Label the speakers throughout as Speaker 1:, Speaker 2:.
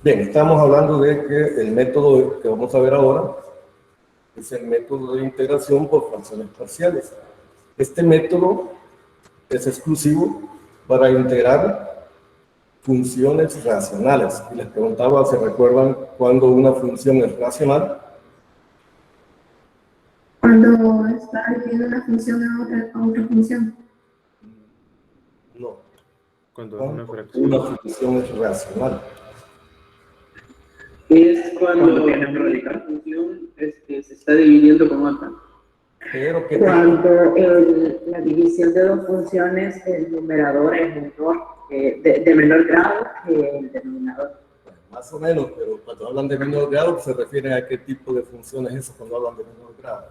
Speaker 1: Bien, estamos hablando de que el método que vamos a ver ahora es el método de integración por fracciones parciales. Este método es exclusivo para integrar funciones racionales. Y les preguntaba, ¿se recuerdan cuando una función es racional?
Speaker 2: Cuando está dividiendo una función a otra función.
Speaker 1: No.
Speaker 3: Cuando
Speaker 1: Cuando
Speaker 3: es una fracción.
Speaker 1: una función es racional.
Speaker 4: Es cuando tiene un radical función se está dividiendo con otra.
Speaker 1: Pero que
Speaker 5: Cuando la división de dos funciones, el numerador es menor, de menor grado que el denominador.
Speaker 1: más o menos, pero cuando hablan de menor grado se refieren a qué tipo de función es eso cuando hablan de menor grado.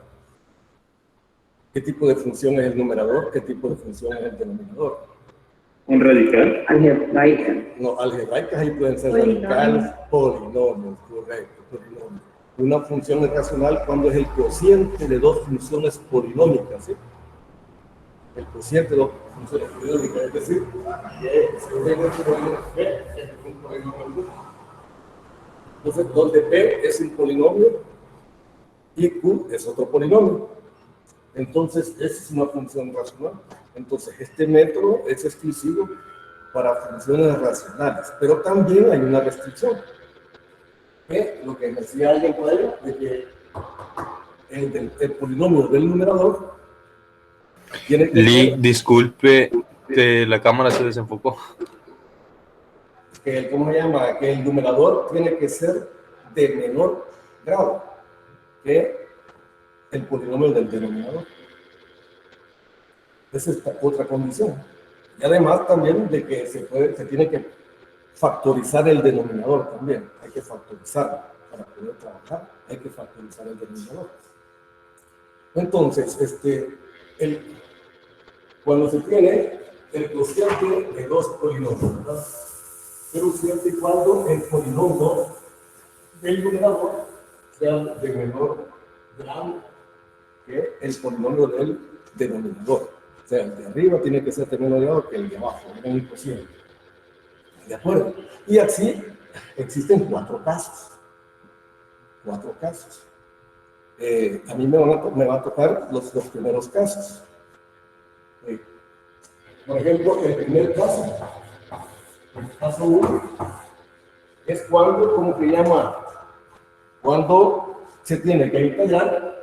Speaker 1: ¿Qué tipo de función es el numerador? ¿Qué tipo de función es el denominador?
Speaker 4: ¿Un radical?
Speaker 5: Algebraica.
Speaker 1: No, algebraicas ahí pueden ser
Speaker 5: Polinomios.
Speaker 1: radicales, polinomios, correcto, polinomios. Una función es racional cuando es el cociente de dos funciones polinómicas, ¿sí? El cociente de dos funciones polinómicas, es decir, que se tiene un polinomio P, es un polinomio Q. Entonces, donde P es un polinomio y Q es otro polinomio. Entonces, esa es una función racional. Entonces, este método es exclusivo para funciones racionales, pero también hay una restricción. Que lo que decía alguien por ahí, de que el polinomio del numerador tiene que
Speaker 3: Lee,
Speaker 1: ser,
Speaker 3: disculpe, la cámara se desenfocó.
Speaker 1: que, ¿cómo se llama? Que el numerador tiene que ser de menor grado que el polinomio del denominador. Esa es otra condición. Y además también de que se tiene que factorizar el denominador también. Hay que factorizarlo para poder trabajar. Hay que factorizar el denominador. Entonces, cuando se tiene el cociente de dos polinomios, ¿verdad? Pero siempre y cuando el polinomio del numerador sea de menor grado que el polinomio del denominador. O sea, el de arriba tiene que ser de menor grado que el de abajo, es un cociente. ¿De acuerdo? Y así existen cuatro casos. Cuatro casos. A mí me va a tocar los primeros casos. Por ejemplo, el primer caso, el caso 1, es cuando, ¿cómo se llama? Cuando se tiene que integrar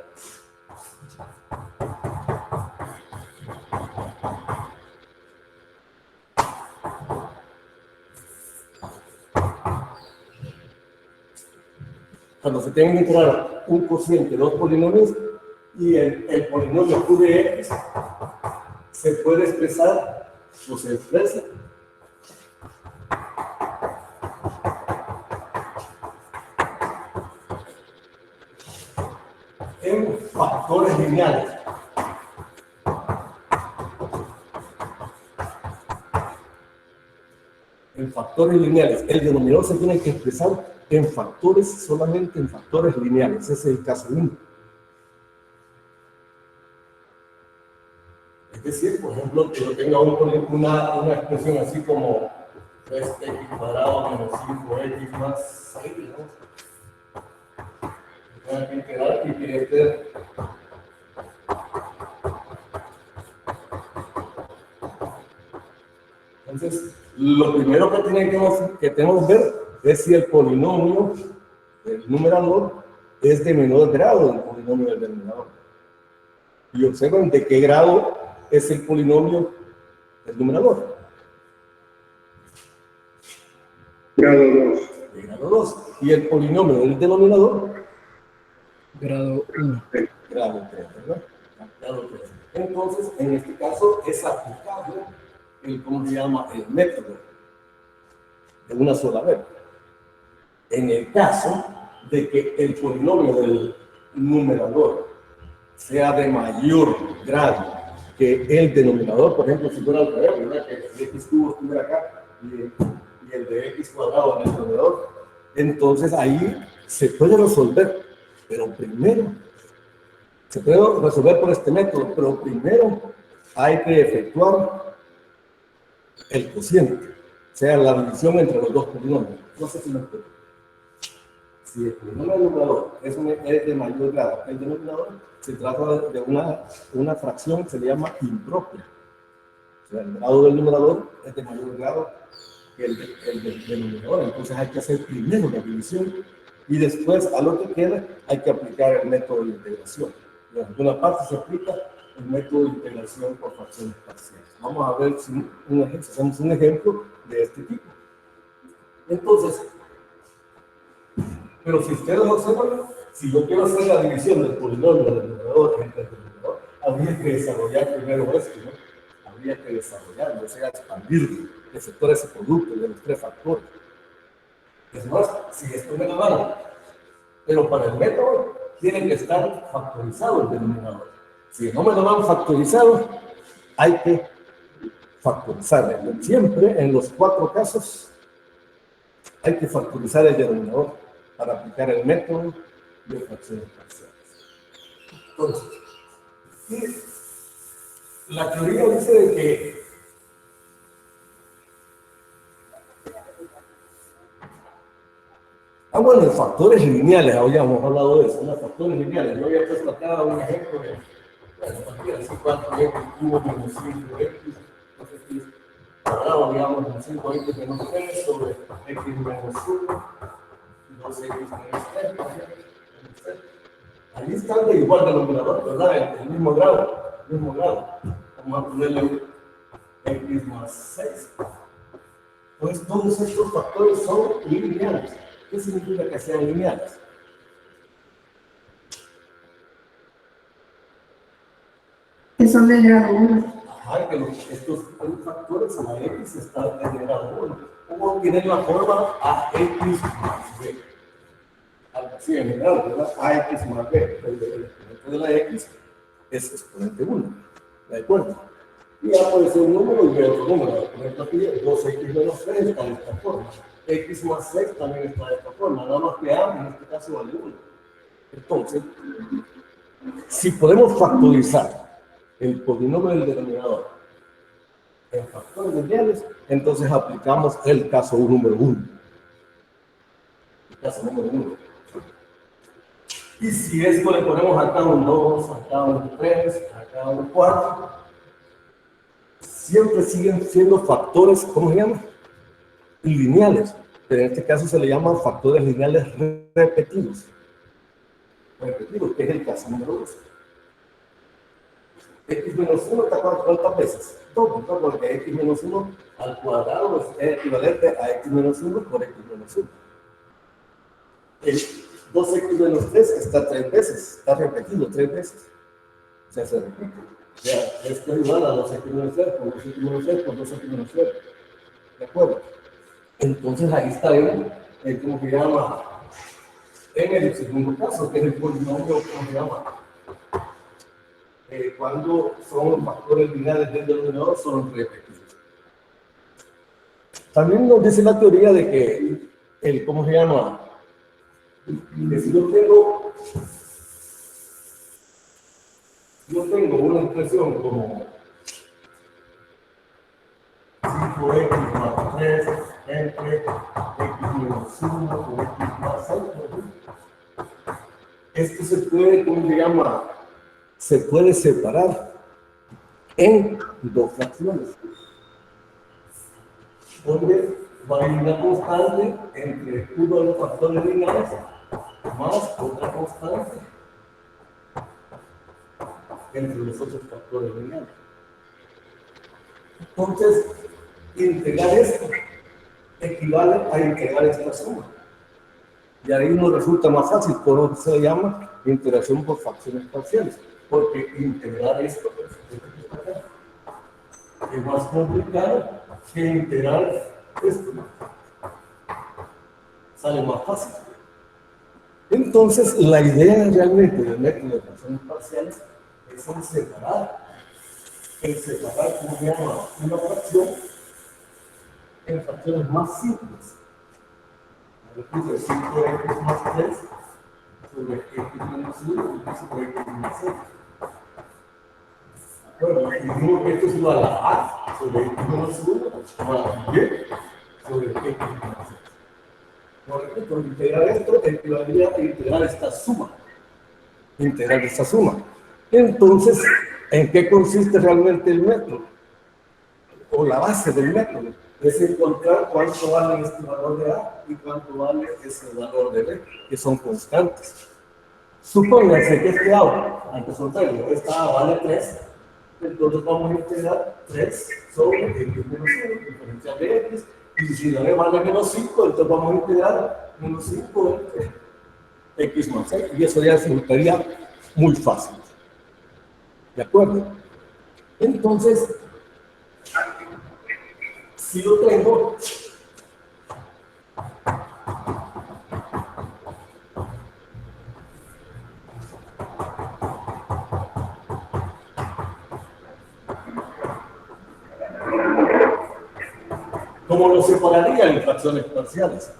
Speaker 1: cuando se tiene que integrar un cociente de dos polinomios y el polinomio Q de X se puede expresar o se expresa en factores lineales. En factores lineales. El denominador se tiene que expresar en factores, solamente en factores lineales. Ese es el caso 1. Es decir, por ejemplo, que yo tenga una expresión así como 3x cuadrado menos 5x más 6, ¿no? Tengo que integrar y que Entonces, lo primero que tenemos que ver es si el polinomio del numerador es de menor grado del polinomio del denominador. Y observen de qué grado es el polinomio del numerador.
Speaker 4: Grado 2.
Speaker 1: De grado 2. Y el polinomio del denominador.
Speaker 6: Grado 1.
Speaker 1: Grado 3, ¿verdad? Grado 3. Entonces, en este caso, es aplicable ¿cómo se llama? El método de una sola vez. En el caso de que el polinomio del numerador sea de mayor grado que el denominador, por ejemplo, si fuera al revés, ¿verdad? Que el x cubo estuviera acá y el de x cuadrado en el denominador, entonces ahí se puede resolver, pero primero, se puede resolver por este método, pero primero hay que efectuar el cociente, o sea, la división entre los dos polinomios. No sé si me explico. Si el polinomio del numerador es de mayor grado que el denominador, se trata de una fracción que se le llama impropia. O sea, el grado del numerador es de mayor grado que el del denominador. Entonces hay que hacer primero la división y después a lo que queda hay que aplicar el método de integración. En alguna parte se aplica el método de integración por fracciones parciales. Vamos a ver si hacemos un ejemplo de este tipo. Entonces, pero si ustedes observan, si yo quiero hacer la división del polinomio del numerador entre el denominador, habría que desarrollar primero esto, ¿no? Habría que desarrollarlo, o sea, expandirlo, efectuar ese producto de los tres factores. Es más, si esto me lo dan, pero para el método tiene que estar factorizado el denominador. Si no me lo dan factorizado, hay que factorizarlo. Siempre en los 4 casos hay que factorizar el denominador para aplicar el método de fracciones parciales. Entonces, la teoría dice de que bueno, en factores lineales, habíamos hablado de eso, ¿no? Factores lineales. Yo había puesto acá un ejemplo de, bueno, así 4x cubo menos 5x, x cuadrado, digamos, menos 5x menos 3 sobre x menos 1, 2x menos 3. Ahí está de igual denominador, ¿verdad? El mismo grado, Vamos a ponerle x más 6. Pues todos estos factores son lineales. ¿Qué significa que sean lineales?
Speaker 2: Que son de grado 1.
Speaker 1: Ajá, que estos factores, la x está de grado 1. ¿Cómo tienen la forma ax más b? Algo así en general, ¿verdad? Ax más b. El exponente de la x es exponente 1. ¿De acuerdo? Y ya puede ser un número y otro número. Por ejemplo, aquí 2x menos 3 está de esta forma. X más 6 también está de esta forma, nada más que A en este caso vale 1. Entonces, si podemos factorizar el polinomio del denominador en factores lineales, entonces aplicamos el caso número 1. El caso número 1. Y si esto le ponemos acá un 2, acá un 3, acá un 4, siempre siguen siendo factores, ¿cómo se llama? Lineales, pero en este caso se le llaman factores lineales repetidos. Repetidos, que es el caso número 2. X menos 1 está cuántas veces? 2, ¿no? Porque x menos 1 al cuadrado es equivalente a x menos 1 por x menos 1. El 2x menos 3 está 3 veces, está repetido 3 veces. O sea, se repite. Ya, esto es igual a 2x menos 3 por 2x menos 3 por 2x menos 3. ¿De acuerdo? Entonces ahí está ¿cómo se llama? En el segundo caso, que es el polinomio, ¿cómo se llama? Cuando son factores lineales del denominador, son repetidos. También nos dice la teoría de que ¿cómo se llama? Que si yo tengo una expresión como 5x más 3 entre x menos 1 o x más 6. Esto se puede, ¿cómo se llama? Se puede separar en 2 fracciones, donde va a ir una constante entre uno de los factores lineales más otra constante entre los otros factores lineales. Entonces, integrar esto equivale a integrar esta suma. Y ahí nos resulta más fácil, por lo que se llama integración por fracciones parciales. Porque integrar esto es más complicado que integrar esto. Sale más fácil. Entonces, la idea realmente del método de fracciones parciales es el separar, ¿cómo se llama? Una fracción en fracciones más simples. Por ejemplo, 5x más 3 sobre x menos 1 y sobre x menos 6. Bueno, dijimos que esto es igual a A sobre x menos 1 más B sobre x menos 6. Por ejemplo, integrar esto equivaldría a integrar esta suma. Integrar esta suma. Entonces, ¿en qué consiste realmente el método? O la base del método. Es encontrar cuánto vale este valor de A y cuánto vale ese valor de B, que son constantes. Supóngase que este A, antes soltarlo, esta A vale 3, entonces vamos a integrar 3 sobre x menos 1, diferencial de x, y si la B vale menos 5, entonces vamos a integrar menos 5 entre x más 6, y eso ya resultaría muy fácil. ¿De acuerdo? Entonces, si lo tengo, ¿cómo lo separaría en fracciones parciales?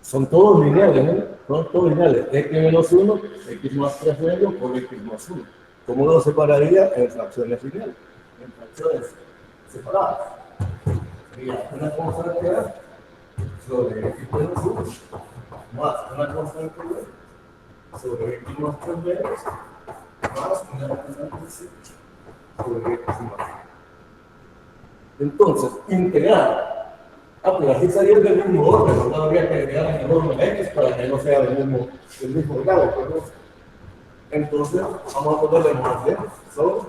Speaker 1: Son todos lineales, ¿no? Son todos lineales. X menos 1, x más 3 medio por x más 1. ¿Cómo lo separaría en fracciones lineales? En fracciones separadas. Sería una constante A sobre x menos 1 más una constante B sobre x más 3 medios más una constante C sobre x más 1. Entonces, integrar. Pero aquí sería del mismo orden, no habría que agregar el orden X para que no sea del mismo grado. ¿Verdad? Entonces, vamos a ponerle más bien sobre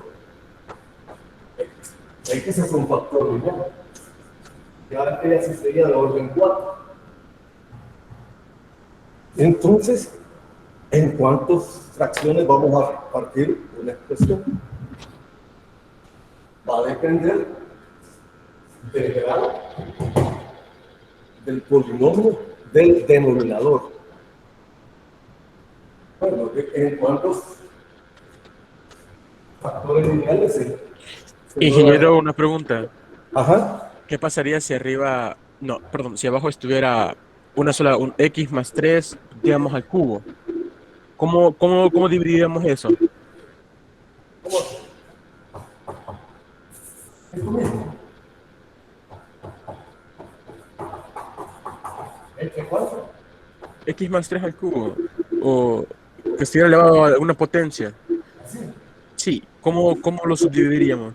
Speaker 1: X. X es un factor lineal. Y ahora que así sería de orden 4. Entonces, ¿en cuántas fracciones vamos a partir una expresión? Va a depender del grado del polinomio del denominador. Bueno, ¿en cuántos factores lineales se
Speaker 7: Ingeniero, una pregunta.
Speaker 1: Ajá.
Speaker 7: ¿Qué pasaría si arriba, no, perdón, si abajo estuviera una sola, un x más 3, digamos al cubo? ¿Cómo dividiríamos eso?
Speaker 1: ¿Cómo? Es lo mismo. ¿Entre cuánto?
Speaker 7: X más 3 al cubo. O que estuviera elevado a una potencia.
Speaker 1: Así.
Speaker 7: Sí, ¿cómo lo subdividiríamos?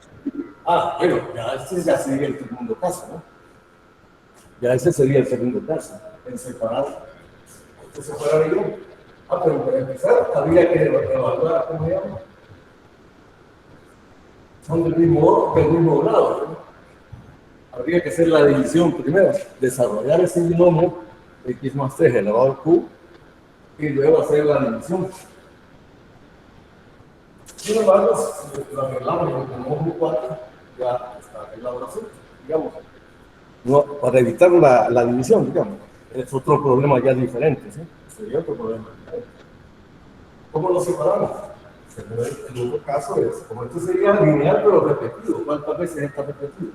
Speaker 1: Bueno, ya ese ya sería el segundo caso, ¿no? Ya ese sería el segundo caso, en separar. ¿Se separaría? Pero para empezar, habría que evaluar, ¿cómo se llama? Son del mismo grado, ¿no? Habría que hacer la división primero, desarrollar ese binomio x más 3 elevado al cubo y luego hacer la división. Sin embargo, si lo arreglamos y tenemos un 4, ya está arreglado el asunto, digamos. No, para evitar la división, digamos. Es otro problema ya diferente, ¿sí? Sería otro problema diferente. ¿Cómo lo separamos? El otro caso es, como esto sería lineal pero repetido, ¿cuántas veces está repetido?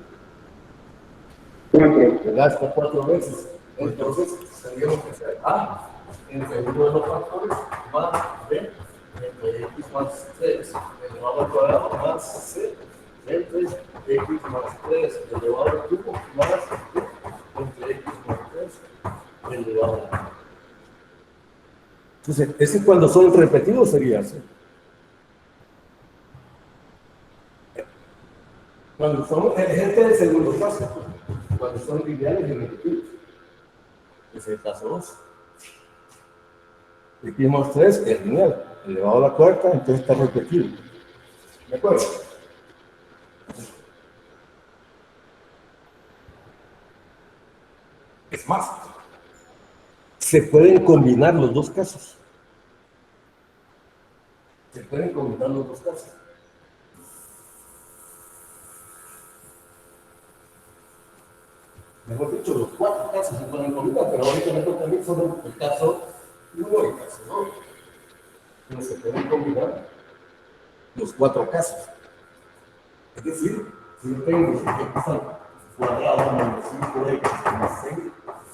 Speaker 4: 4.
Speaker 1: ¿Verdad? Está 4 veces. Entonces, tendríamos que hacer A entre uno de los factores más B entre x más 3 elevado al cuadrado más C entre x más 3 elevado al cubo más B entre x más 3 elevado al cubo. Entonces, ese cuando son repetidos sería así. Cuando son, este es el segundo caso, cuando son lineales y repetidos. Ese es el caso 2. X más 3 es lineal, elevado a la cuarta, entonces está repetido. ¿De acuerdo? Es más, se pueden combinar los dos casos. Se pueden combinar los dos casos. Mejor dicho, los 4 casos se pueden combinar, pero ahorita me toca a mí solo el caso 1 y el caso 2. Pero se pueden combinar los 4 casos. Es decir, si yo tengo x al cuadrado menos 5x más 6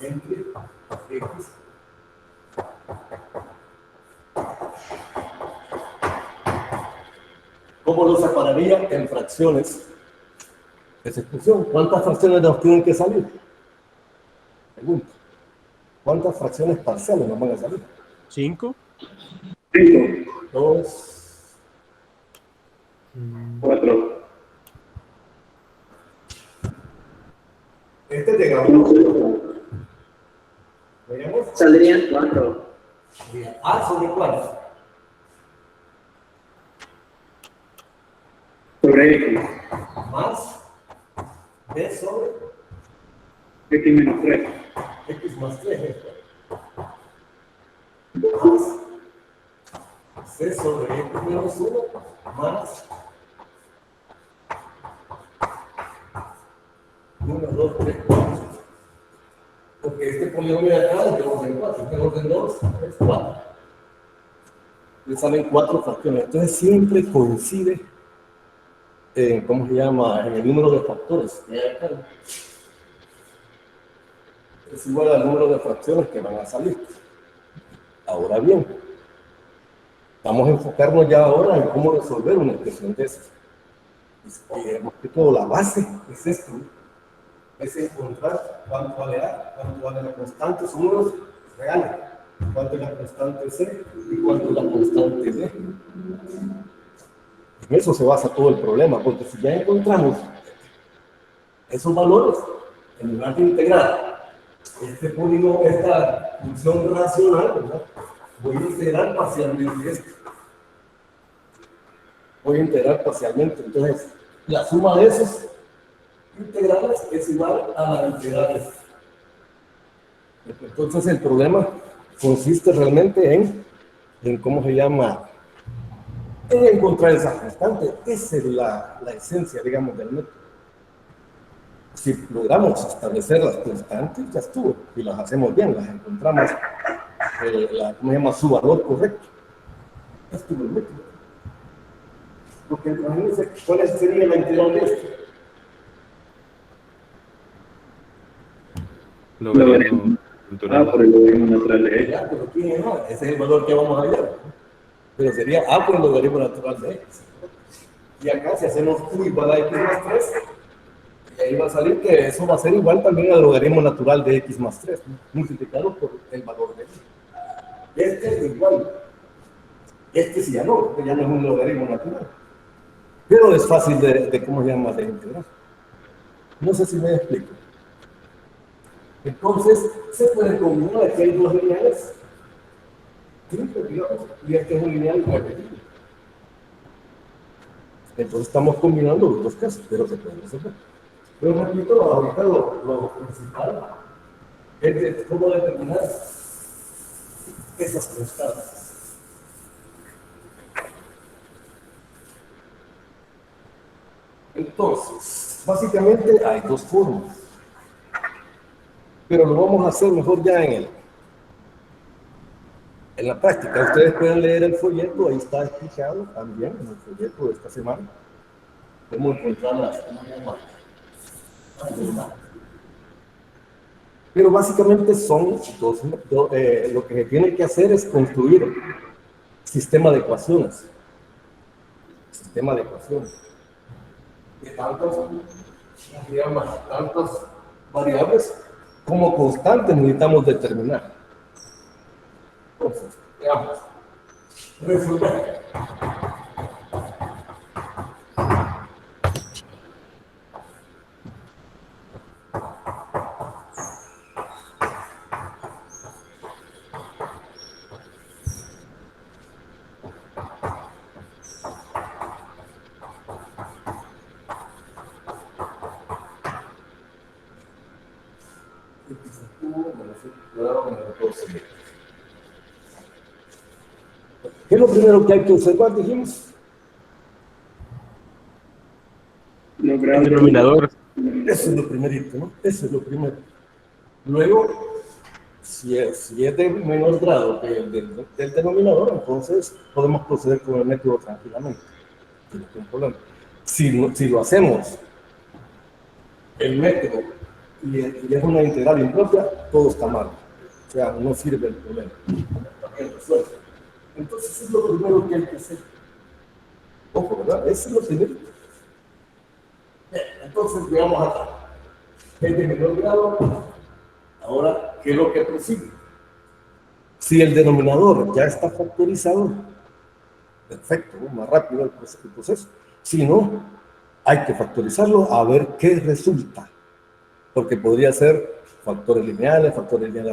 Speaker 1: entre x. ¿Cómo lo separaría en fracciones? Esa expresión. ¿Cuántas fracciones nos tienen que salir? Pregunta. ¿Cuántas fracciones parciales nos van a salir?
Speaker 7: 5.
Speaker 4: 5,
Speaker 1: 2,
Speaker 4: 4,
Speaker 1: este llega a 1. ¿Veamos?
Speaker 5: Saldrían 4.
Speaker 1: A sobre cuánto.
Speaker 4: sobre X,
Speaker 1: Más B sobre
Speaker 4: X menos 3.
Speaker 1: X más 3. Más C sobre X menos 1 más 1, 2, 3, 4. Porque este polinomio de acá es de orden 4, este orden 2 es 4. Le salen 4 fracciones. Entonces siempre coincide en, ¿cómo se llama? En el número de factores que hay acá. Es igual al número de fracciones que van a salir. Ahora bien, vamos a enfocarnos ya ahora en cómo resolver una expresión de esas. Y más que todo, la base es esto, ¿no? Es encontrar cuánto vale A, cuánto vale la constante, son números reales, cuánto es la constante C y cuánto es la constante D. En eso se basa todo el problema, porque si ya encontramos esos valores, en lugar de integrar este polígono, esta función racional, ¿verdad? Voy a integrar parcialmente esto. Voy a integrar parcialmente, entonces la suma de esos integrales es igual a la integral de esto. Entonces el problema consiste realmente en ¿cómo se llama? En encontrar esa constante. Esa es la esencia, digamos, del método. Si logramos establecer las constantes, ya estuvo. Y las hacemos bien, las encontramos, ¿cómo se llama? Su valor correcto. Ya estuvo el método. Porque imagínense, ¿cuál sería la integral de esto?
Speaker 3: Logaritmo natural.
Speaker 4: Por el logaritmo natural de X.
Speaker 1: Ya, pero ¿quién es A? Ese es el valor que vamos a hallar. Pero sería A por el logaritmo natural de X. Y acá, si hacemos Q igual a X más 3, y ahí va a salir que eso va a ser igual también al logaritmo natural de X más 3, ¿no? Multiplicado por el valor de X. Este es igual. Este sí ya no, porque ya no es un logaritmo natural. Pero es fácil de ¿cómo se llama? De integrar. No sé si me explico. Entonces, se puede combinar, aquí hay dos lineales, triple, digamos, y este es un lineal repetible. Entonces estamos combinando los dos casos, pero se puede resolver. Pero repito, ahorita lo principal es cómo determinar esas constantes. Entonces, básicamente hay dos formas. Pero lo vamos a hacer mejor ya en la práctica. Ustedes pueden leer el folleto, ahí está explicado también en el folleto de esta semana. Cómo encontrar las pero básicamente son lo que se tiene que hacer es construir sistema de ecuaciones. Sistema de ecuaciones. De tantas variables como constantes necesitamos determinar. Entonces, veamos. Resolver. ¿Qué es lo primero que hay que observar, dijimos?
Speaker 7: El denominador.
Speaker 1: Eso es lo primerito, ¿no? Eso es lo primero. Luego, si es de menor grado que el del denominador, entonces podemos proceder con el método tranquilamente. No hay problema. Si lo hacemos, el método, y es una integral impropia, todo está mal. O sea, no sirve el problema. Entonces, eso es lo primero que hay que hacer. Ojo, ¿verdad? Eso es lo primero. Bien, entonces, veamos acá. Es de menor grado. Ahora, ¿qué es lo que prosigue? Si el denominador ya está factorizado, perfecto, ¿no? Más rápido el proceso. Si no, hay que factorizarlo a ver qué resulta. Porque podría ser factores lineales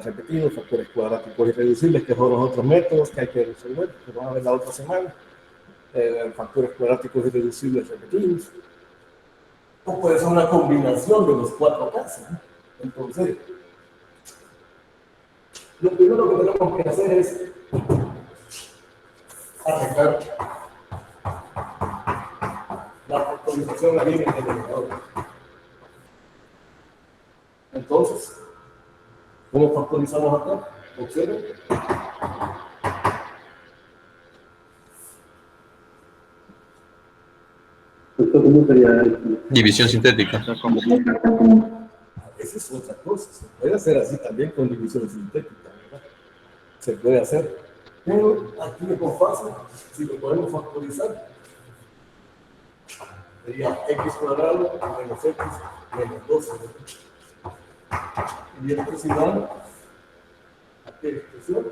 Speaker 1: repetidos, factores cuadráticos irreducibles, que son los otros métodos que hay que resolver, que vamos a ver la otra semana. Factores cuadráticos irreducibles repetidos. O puede ser una combinación de los cuatro casos, ¿no? Entonces, lo primero que tenemos que hacer es arreglar la factorización aquí en el denominador. Entonces, ¿cómo factorizamos acá? Observen.
Speaker 4: ¿Esto cómo sería?
Speaker 3: División sintética.
Speaker 2: El factor común.
Speaker 1: Esa es otra cosa. Se puede hacer así también con división sintética, ¿verdad? Se puede hacer. Pero aquí es más fácil, si lo podemos factorizar, sería x cuadrado menos x menos 12. Y esto es igual a qué expresión.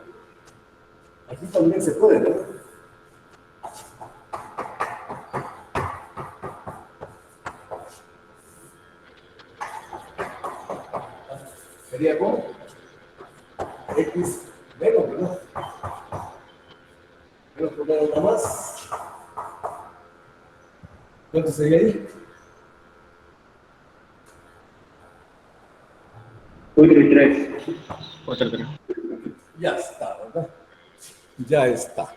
Speaker 1: Aquí también se puede, ¿verdad? Sería como x menos, ¿verdad? Menos poner una más. ¿Cuánto sería ahí?
Speaker 4: 4 y 3.
Speaker 3: Otra, tres.
Speaker 1: Ya está, ¿verdad? Ya está.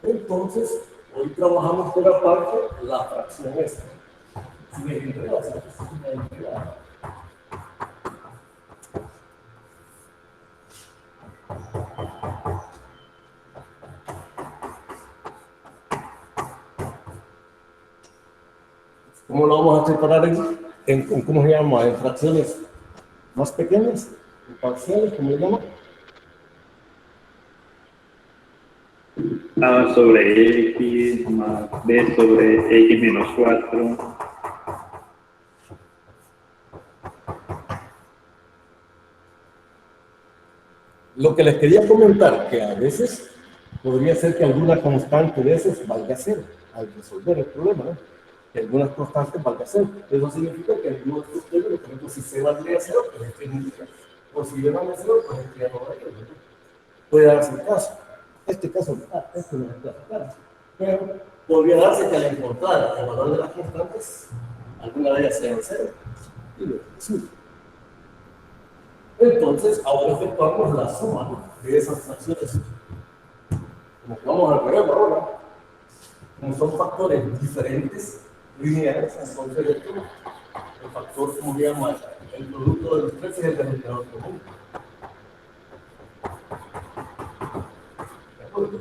Speaker 1: Entonces, hoy trabajamos por aparte la fracción esta. Sin el entrelazado, sin el entrelazado. ¿Cómo lo vamos a separar en cómo se llama? En fracciones más pequeñas, en parciales, ¿cómo se llama?
Speaker 8: A sobre X más B sobre X menos 4.
Speaker 1: Lo que les quería comentar, que a veces podría ser que alguna constante de esas valga cero al resolver el problema, ¿no? Que algunas constantes valga cero. Eso significa que algunos de estos términos, por ejemplo, si C valdría cero, pues es que nunca. O si B vale cero, pues es que ya no vale, ¿no? Puede darse el caso. Este caso, este no es el caso, claro. Pero podría darse que al encontrar el valor de las constantes, alguna de ellas sea cero. Y lo resulta. Entonces, ahora efectuamos la suma de esas fracciones. Como que vamos al revés ahora. Como son factores diferentes, lineales, entonces el factor, como se llama, el producto de los tres es el denominador común. ¿De acuerdo?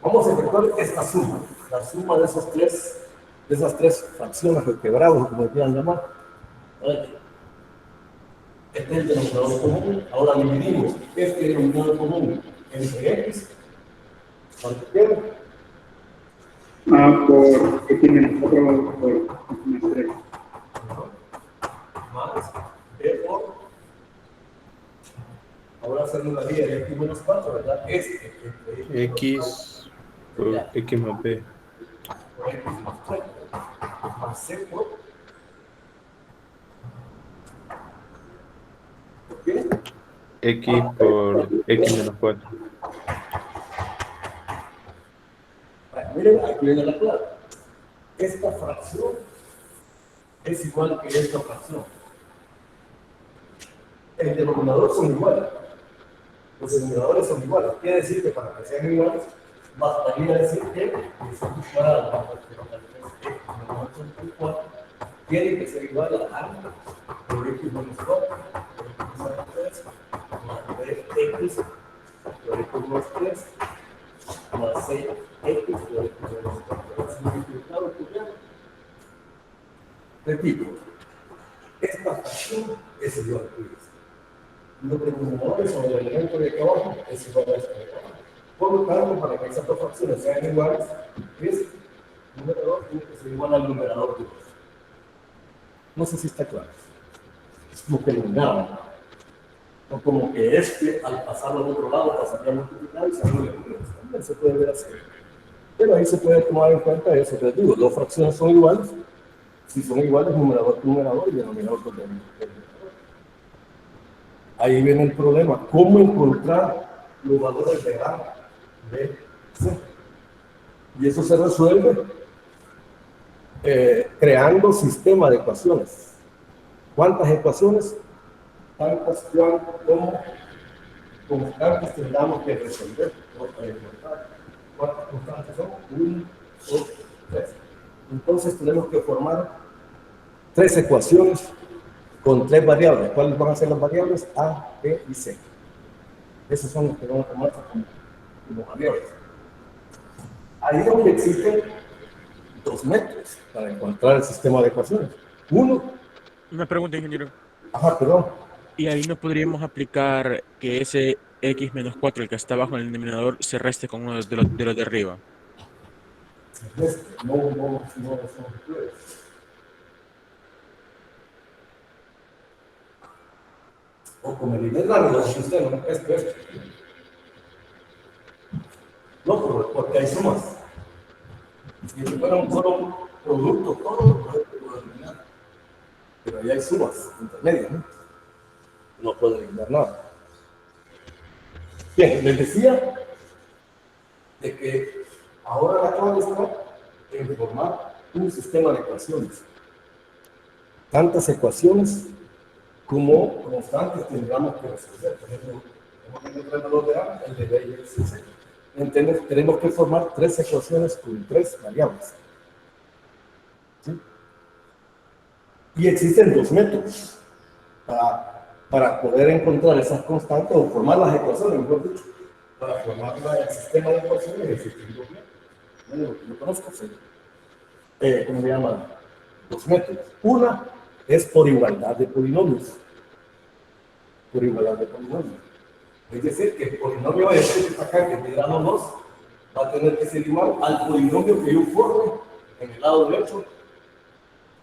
Speaker 1: Vamos a efectuar esta suma, la suma de esas tres fracciones o quebrados, como quieran llamar. Este es el denominador común. Ahora dividimos este denominador común entre x. ¿Cuánto queda?
Speaker 8: A por X menos 4 por X más 3.
Speaker 1: Más b por. Ahora hacemos la vía de x menos 4, ¿verdad?
Speaker 3: X por X más B.
Speaker 1: Por x más 3. Más c por. ¿Por qué?
Speaker 3: X por X menos 4.
Speaker 1: Miren, aquí viene la clave. Esta fracción es igual que esta fracción. El denominador son iguales. Los denominadores son iguales. Quiere decir que para que sean iguales, bastaría decir que x cuadrado tiene que ser igual a a por x menos 4 más bx por x menos 3 más 6x por x menos 4. Simplificado, repito, esta fracción es igual a esto. Los denominadores sobre el elemento de acá abajo es igual a esto de acá abajo. Por lo tanto, para que esas dos fracciones sean iguales, el numerador tiene que ser igual al numerador de 2. No sé si está claro. Es como que eliminaron. O como que al pasarlo al otro lado, pasaría a multiplicar y salirle también se puede ver así. Pero ahí se puede tomar en cuenta eso que les digo, dos fracciones son iguales. Si son iguales, numerador con numerador y denominador con denominador. Ahí viene el problema. ¿Cómo encontrar los valores de A, B, C? Y eso se resuelve creando sistema de ecuaciones. ¿Cuántas ecuaciones? Tantas como constantes tendremos que resolver. ¿Cuántas constantes son? 1, 2, 3. Entonces tenemos que formar 3 ecuaciones con 3 variables. ¿Cuáles van a ser las variables? A, B y C. Esos son los que vamos a tomar como variables. Ahí es donde existen 2 métodos para encontrar el sistema de ecuaciones. Uno.
Speaker 7: Una pregunta, ingeniero.
Speaker 1: Ajá, perdón.
Speaker 7: Y ahí no podríamos aplicar que ese x menos 4, el que está abajo en el denominador, se reste con uno de los de arriba.
Speaker 1: No. O como el nivel largo del sistema, esto. No, porque hay sumas. Si fuera un solo producto, todo lo puede eliminar. Pero ahí hay sumas intermedias, ¿no? No puede eliminar nada. Bien, les decía de que ahora la clave está en formar un sistema de ecuaciones. Tantas ecuaciones como constantes tendremos que resolver. Por ejemplo, tenemos que encontrar el valor de A, el de B y el de C. Entonces, tenemos que formar 3 ecuaciones con 3 variables. ¿Sí? Y existen 2 métodos para poder encontrar esas constantes o formar las ecuaciones, mejor dicho. Para formar el sistema de ecuaciones existen 2 métodos. Bueno, lo conozco, ¿sí? ¿Cómo se llaman? 2 métodos. Una es por igualdad de polinomios. Por igualdad de polinomios. Es decir, que el polinomio este que está acá, que es de grado 2, va a tener que ser igual al polinomio que yo forme en el lado derecho,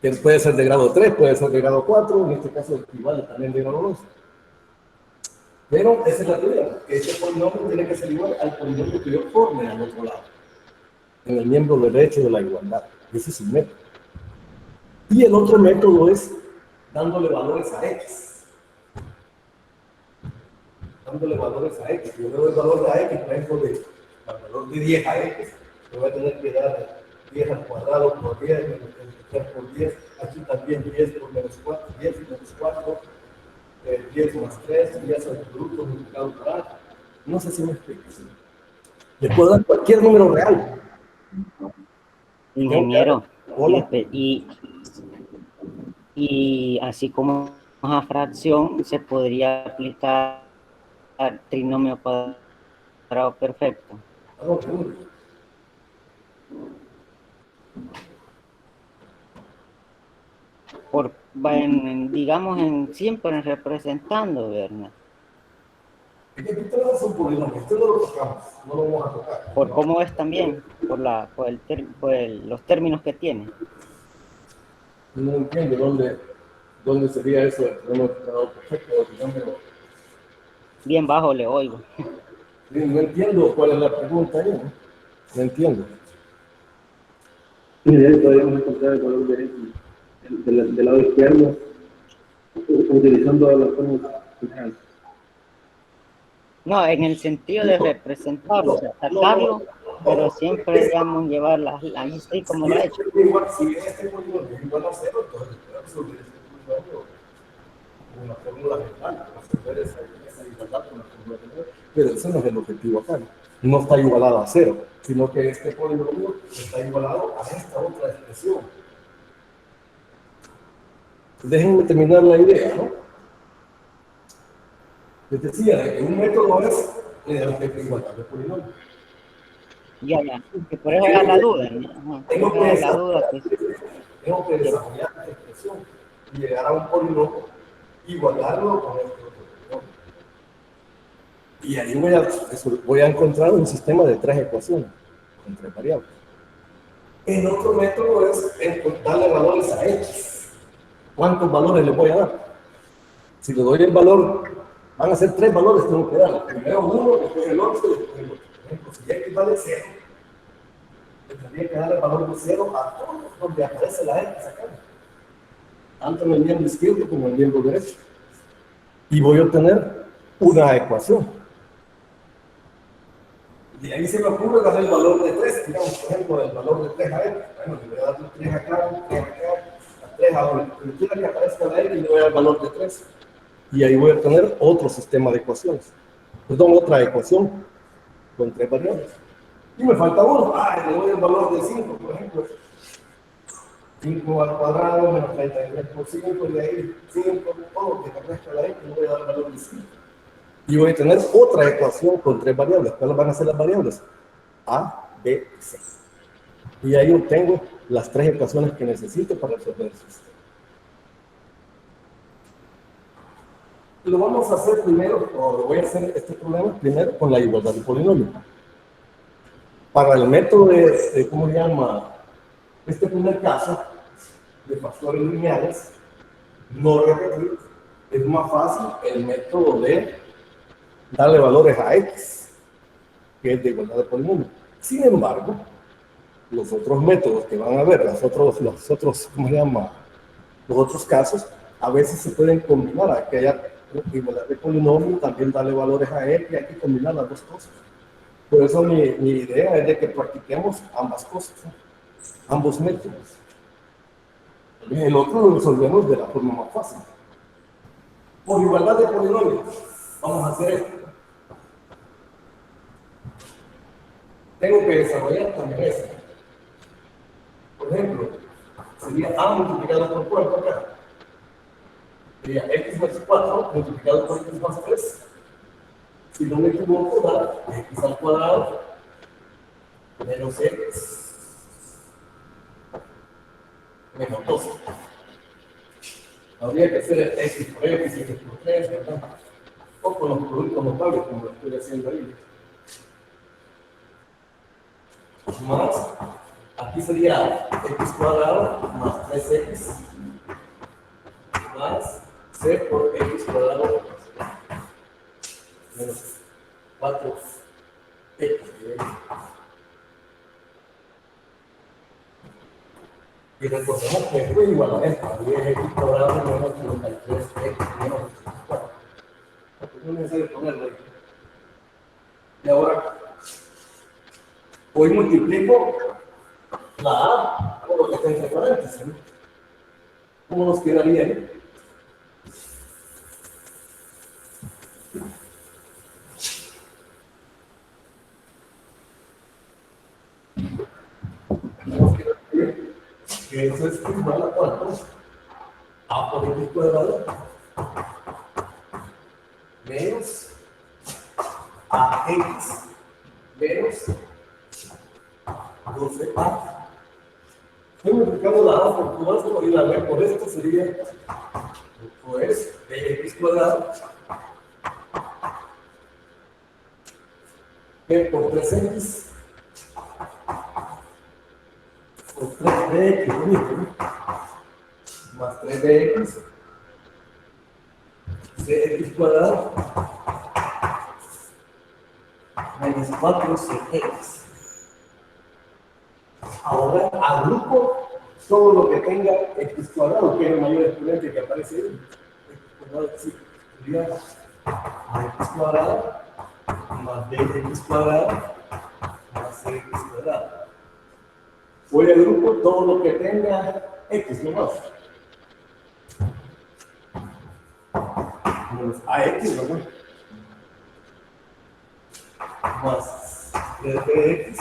Speaker 1: que puede ser de grado 3, puede ser de grado 4, en este caso igual también de grado 2. Pero esa es la teoría, que este polinomio tiene que ser igual al polinomio que yo forme al otro lado, en el miembro derecho de la igualdad. Ese es un método. Y el otro método es dándole valores a X. Dándole valores a X. Yo le doy el valor de a X, por ejemplo, el valor de 10 a X. Le voy a tener que dar 10 al cuadrado por 10, multiplicar por 10. Aquí también 10 por menos 4, 10 menos 4, 10 más 3, 10 al producto multiplicado por A. No sé si me explico. Le puedo dar cualquier número real.
Speaker 9: Ingeniero,
Speaker 1: Hola.
Speaker 9: y así como a fracción se podría aplicar al trinomio cuadrado perfecto. Digamos siempre representando, ¿verdad?
Speaker 1: Es que aquí tenemos un polinomio, este no lo tocamos, no lo vamos a tocar.
Speaker 9: Por cómo es también, por los términos que tiene.
Speaker 1: No entiendo dónde sería eso del trinomio cuadrado perfecto o trinomio.
Speaker 9: Bien bajo le oigo.
Speaker 1: No entiendo cuál es la pregunta ahí, ¿no? No entiendo.
Speaker 4: Y de ahí podríamos encontrar el valor de X del lado izquierdo utilizando la fórmula general.
Speaker 9: No, en el sentido de representarlo, o sea, sacarlo, pero siempre, digamos, llevarla así como lo ha hecho.
Speaker 1: Si este polinomio es igual a 0, entonces puede resolver este polinomio con la fórmula general, resolver esa igualdad con la fórmula general. Pero ese no es el objetivo acá. No está igualado a 0, sino que este polinomio está igualado a esta otra expresión. Déjenme terminar la idea, ¿no? Les decía que un método es mediante igualdad de polinomios.
Speaker 9: Ya, que por eso era la duda, ¿no?
Speaker 1: Tengo que
Speaker 9: desarrollar
Speaker 1: esta expresión y llegar a un polinomio, igualarlo con este otro polinomio. Y ahí voy a encontrar un sistema de 3 ecuaciones con 3 variables. El otro método es darle valores a X. ¿Cuántos valores le voy a dar? Si le doy el valor, van a ser 3 valores, tengo que darle. Primero uno, después el otro, después el otro. Por ejemplo, si x vale 0, le tendría que dar el valor de 0 a todos donde aparece la x acá. Tanto en el miembro izquierdo como en el miembro derecho. Y voy a obtener una ecuación. Y ahí se me ocurre dar el valor de 3, digamos, por ejemplo, el valor de 3 a x. Bueno, le voy a dar 3 acá, 3 acá, 3 a donde quiera que aparezca la x, le voy a dar el valor de 3. Y ahí voy a obtener otro sistema de ecuaciones. Perdón, otra ecuación con 3 variables. Y me falta uno. Le doy el valor de 5, por ejemplo. 5 al cuadrado menos 33 por 5, y de ahí 5, todo lo que aparezca la x, le voy a dar el valor de 5. Y voy a tener otra ecuación con 3 variables. ¿Cuáles van a ser las variables? A, B y C. Y ahí obtengo las 3 ecuaciones que necesito para resolver el sistema. Lo vamos a hacer primero, o voy a hacer este problema primero con la igualdad de polinomios. Para el método de ¿cómo se llama? Este primer caso de factores lineales, no repetir, es más fácil el método de darle valores a x, que es de igualdad de polinomios. Sin embargo, los otros métodos que van a ver, los otros ¿cómo se llama? Los otros casos, a veces se pueden combinar, a que haya igualdad de polinomio, también darle valores a x, y hay que combinar las dos cosas. Por eso mi idea es de que practiquemos ambas cosas, ¿no? Ambos métodos. El otro lo resolvemos de la forma más fácil. Por igualdad de polinomios, vamos a hacer esto. Tengo que desarrollar también esto. Por ejemplo, sería a multiplicado por 4 acá. Sería x más 4 multiplicado por x más 3. Si no me equivoco, da x al cuadrado menos x menos 12. Habría que hacer x por x, x por 3, ¿verdad? O con los productos notables, como lo estoy haciendo ahí. Más, aquí sería x cuadrado más 3x más c por x cuadrado menos 4x. Y recordemos que esto es igual a esto, 10x cuadrado menos 33x menos 4. No es necesario ponerlo ahí. Y ahora, hoy multiplico la a por lo que está entre paréntesis, ¿no? ¿Cómo nos quedaría ahí? Que eso es igual a 4 a por x cuadrado menos a x menos 12a. Estoy multiplicando la a por todo esto y la b por esto sería, pues, x cuadrado b por 3x por 3bx, más 3bx, cx cuadrado, menos 4cx. Ahora agrupo todo lo que tenga x cuadrado, que es el mayor exponente que aparece ahí. X cuadrado, sí, sería x cuadrado, más bx cuadrado, más cx cuadrado. Voy al grupo todo lo que tenga x nomás. Menos ax, ¿verdad? Más 3bx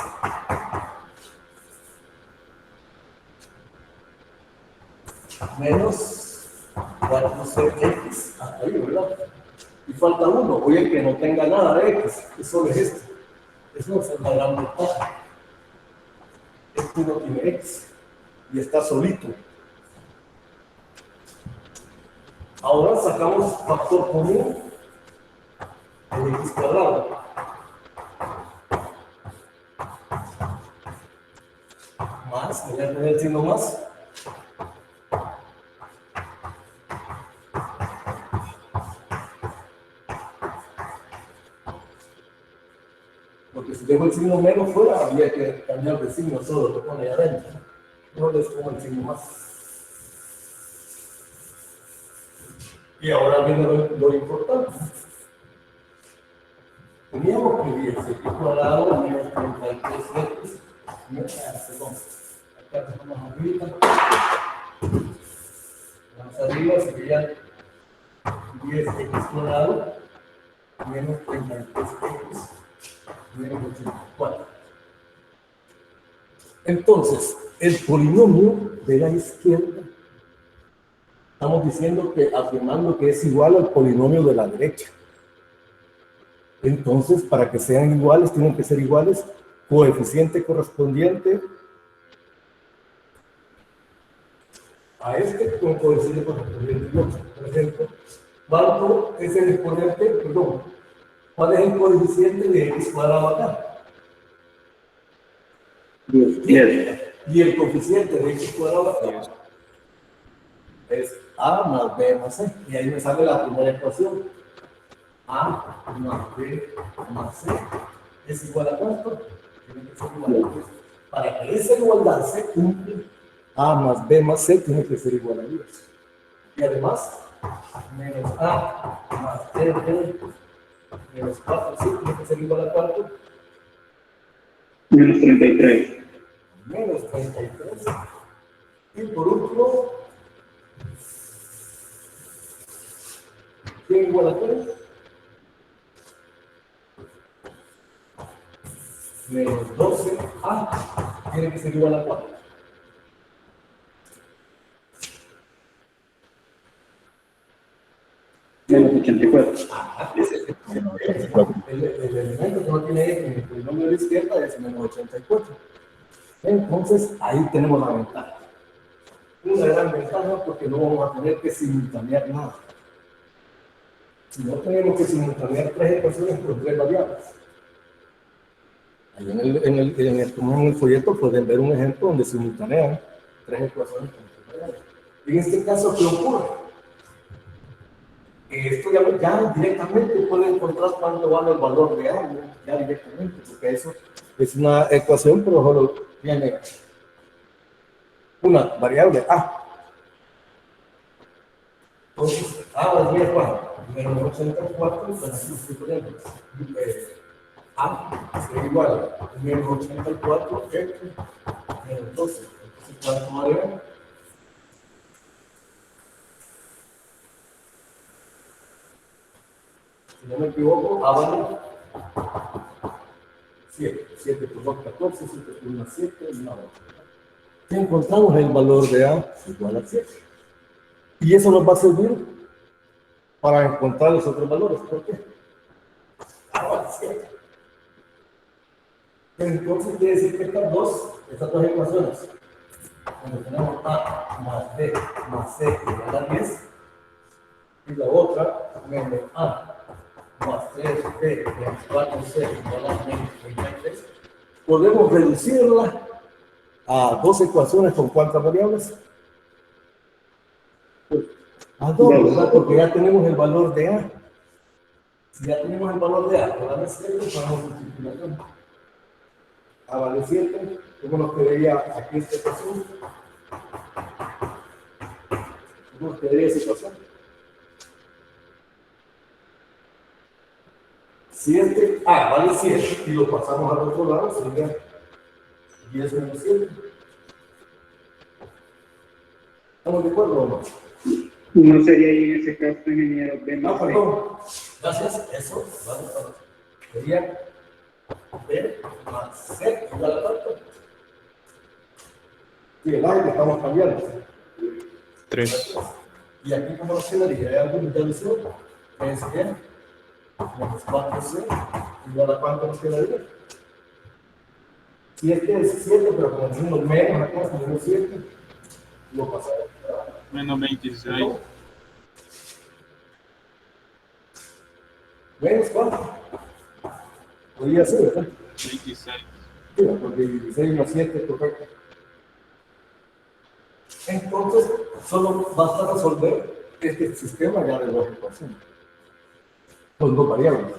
Speaker 1: menos 4cx hasta ahí, ¿verdad? Y falta uno, oye, el que no tenga nada de x, que solo es este. Eso es la gran ventaja. Este no tiene x y está solito. Ahora sacamos factor común en x cuadrado. Más, voy a tener el signo más. dejo el signo menos fuera, había que cambiar de signo todo lo que pone ahí adentro. No les pongo el signo más. Y ahora viene lo importante. Teníamos que 10x cuadrado menos 33x. Perdón. Acá estamos arriba. Vamos arriba, serían 10x cuadrado menos 33x menos 84. Entonces, el polinomio de la izquierda, estamos diciendo que, afirmando que es igual al polinomio de la derecha. Entonces, para que sean iguales, tienen que ser iguales, coeficiente correspondiente a este con coeficiente correspondiente al otro. Por ejemplo, ¿cuánto es el exponente? Perdón, ¿cuál es el coeficiente de x cuadrado acá?
Speaker 4: 10.
Speaker 1: Y el coeficiente de x cuadrado acá es a más b más c. Y ahí me sale la primera ecuación. A más b más c es igual a ¿cuánto? Tiene que ser igual a 10. Para que esa igualdad se cumpla, a más b más c tiene que ser igual a 10. Y además, menos a más b menos 4c tiene que ser igual a ¿cuánto?
Speaker 8: Menos 33.
Speaker 1: Menos 33. Y por último, ¿quién igual a 3? Menos 12a tiene que ser igual a 4.
Speaker 8: Menos 84.
Speaker 1: El elemento que no tiene x en el polinomio de la izquierda es menos 84. Entonces, ahí tenemos la ventaja. Una gran ventaja porque no vamos a tener que simultanear nada. Si no tenemos que simultanear tres ecuaciones por tres variables. Ahí en el folleto pueden ver un ejemplo donde simultanean tres ecuaciones por tres variables. En este caso, ¿qué ocurre? Esto ya directamente pueden encontrar cuánto vale el valor de A, ya directamente, porque eso es una ecuación, pero solo tiene una variable A. Entonces, A valdría cuánto? Menos 84, para así suponer, A sería igual a menos 84 entre menos 12. Entonces, ¿cuánto vale? Si no me equivoco, A vale 7. 7 por 2, 14, 7 por 1, 7, y una otra. Si encontramos el valor de A igual a 7. Y eso nos va a servir para encontrar los otros valores. ¿Por qué? A vale 7. Entonces quiere decir que estas dos ecuaciones, cuando tenemos A más B más C igual a 10, y la otra menos A más 3b menos 4c igual a menos 33, podemos reducirla a dos ecuaciones con ¿cuántas variables? A dos, ¿verdad? Porque ya tenemos el valor de A. Si ya tenemos el valor de A, vale 7, podemos multiplicar. A vale 7, ¿cómo nos quedaría aquí esta ecuación? ¿Cómo nos quedaría esa ecuación? Si este A vale 7 y lo pasamos al otro lado, sería 10 menos 7. ¿Estamos de acuerdo o no?
Speaker 8: No sería ahí en ese caso, ingeniero, B
Speaker 1: No,
Speaker 8: más C.
Speaker 1: perdón. Gracias. Eso, vale. Sería B más C igual a cuánto. Sí, el aire estamos cambiando.
Speaker 3: 3.
Speaker 1: Y aquí, como nos quedaría, hay algo de adición. Es que menos 4c igual a cuánto nos quedaría. Si este es 7, pero como decimos menos acá, menos 7, lo pasamos.
Speaker 3: Menos 26.
Speaker 1: ¿Menos cuánto? Podría ser, ¿verdad?
Speaker 3: 26.
Speaker 1: Sí, porque 16 más 7 es correcto. Entonces, solo basta resolver este sistema ya de dos ecuaciones. Con dos variables.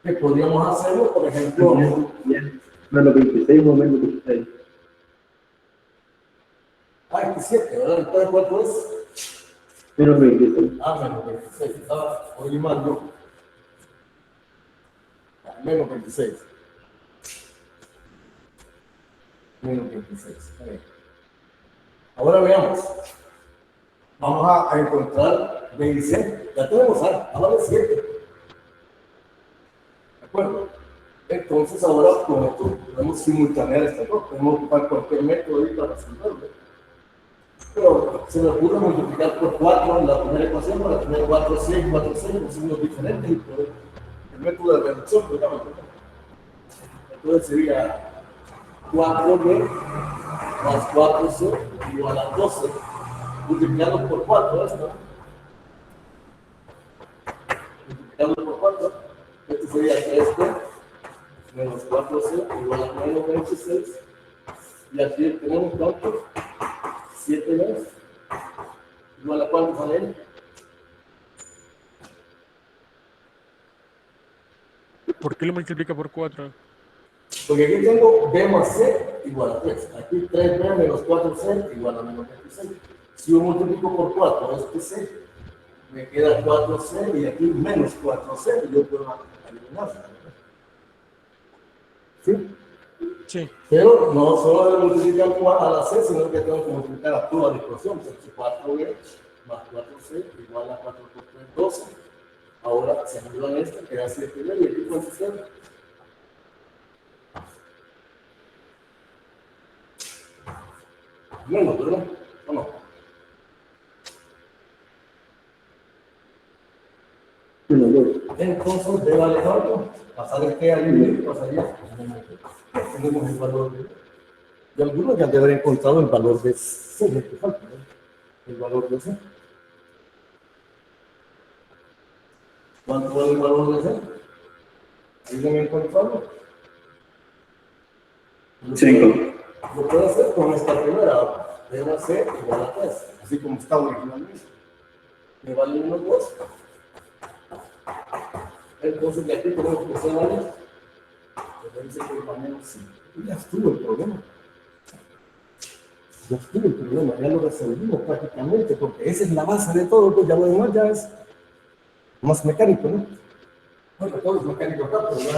Speaker 1: Que podríamos hacerlo, por ejemplo,
Speaker 4: Bien. Menos 26 o menos 26.
Speaker 1: 27, ¿verdad? Entonces, ¿cuánto es?
Speaker 4: Menos 26.
Speaker 1: Menos 26. Estaba oí mal yo. Menos 26. Menos 26. Ahora veamos. Vamos a encontrar B y C. Ya tenemos A, ahora es 7. ¿De acuerdo? Entonces ahora con esto podemos simultanear estas dos. Podemos ocupar cualquier método ahí para resolverlo. Pero se me ocurre multiplicar por 4 en la primera ecuación para tener 4C, 4C con signos diferentes y poder el método de reducción, digamos. Entonces sería 4B más 4C igual a 12 multiplicado por 4, esto. Multiplicado por 4, esto sería 3B menos 4C igual a menos 26. Y aquí tenemos cuánto? 7B igual a cuánto sale.
Speaker 7: ¿Por qué lo multiplica por 4?
Speaker 1: Porque aquí tengo B más C igual a 3. Aquí 3B menos 4C igual a menos 26. Si yo multiplico por 4 este C, me queda 4C y aquí menos 4C y yo puedo eliminarla. ¿Sí?
Speaker 7: Sí.
Speaker 1: Pero no solo de multiplicar a la C, sino que tengo que multiplicar a toda la ecuación. 4B más 4C igual a 4 por 3, 12. Ahora se anulan esta, queda 7B y aquí cuánto queda. Menos, ¿verdad? ¿O no? Entonces, B vale cuánto. Pasar el que hay y pasaría. Tenemos el valor de algunos ya deben haber encontrado el valor de C, que falta, ¿no? El valor de C. ¿Cuánto vale el valor de C? ¿Ahí lo han encontrado?
Speaker 8: 5.
Speaker 1: Lo puedo hacer con esta primera. B más C igual a 3, así como está originalmente. Me vale 1, 2. Entonces, de aquí tenemos que C vale. Pero dice que va menos 5. Ya estuvo el problema. Ya estuvo el problema, ya lo resolvimos prácticamente, porque esa es la base de todo, pues ya lo demás ya es más mecánico, ¿no? Bueno, todo es mecánico acá, pero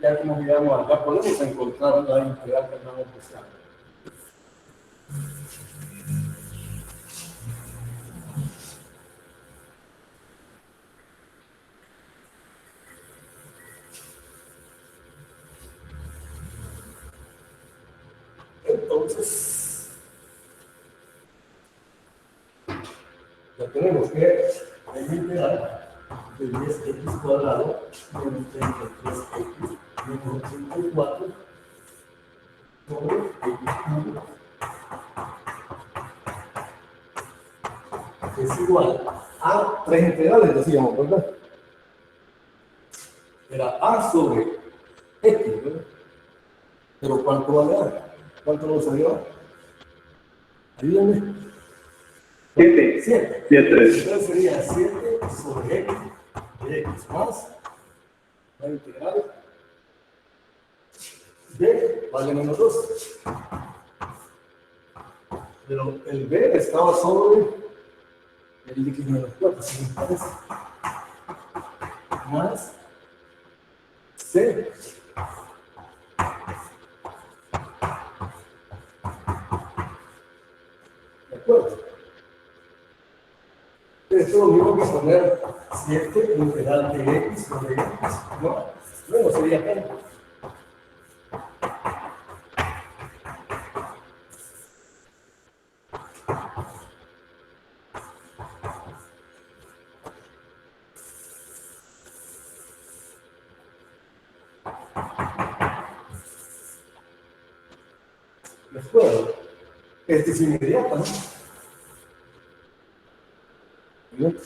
Speaker 1: ya como llegamos acá, podemos encontrar la integral que andamos buscando. Entonces, ya tenemos que la integral de 10x cuadrado menos 33x menos 84 sobre x cubo es igual a 3 integrales, decíamos, ¿verdad? Era a sobre x, ¿verdad? Pero ¿cuánto vale a? ¿Cuánto nos salió? Ayúdame.
Speaker 8: 7.
Speaker 1: 7.
Speaker 8: 7.
Speaker 1: Entonces sería 7 sobre x de x más la integral b vale menos 2. Pero el b estaba sobre el líquido menos 4, más c. ¿De acuerdo? Esto lo mismo que poner 7 integral de x sobre x, ¿no? Luego sería n. ¿De acuerdo? Este es inmediato, ¿no?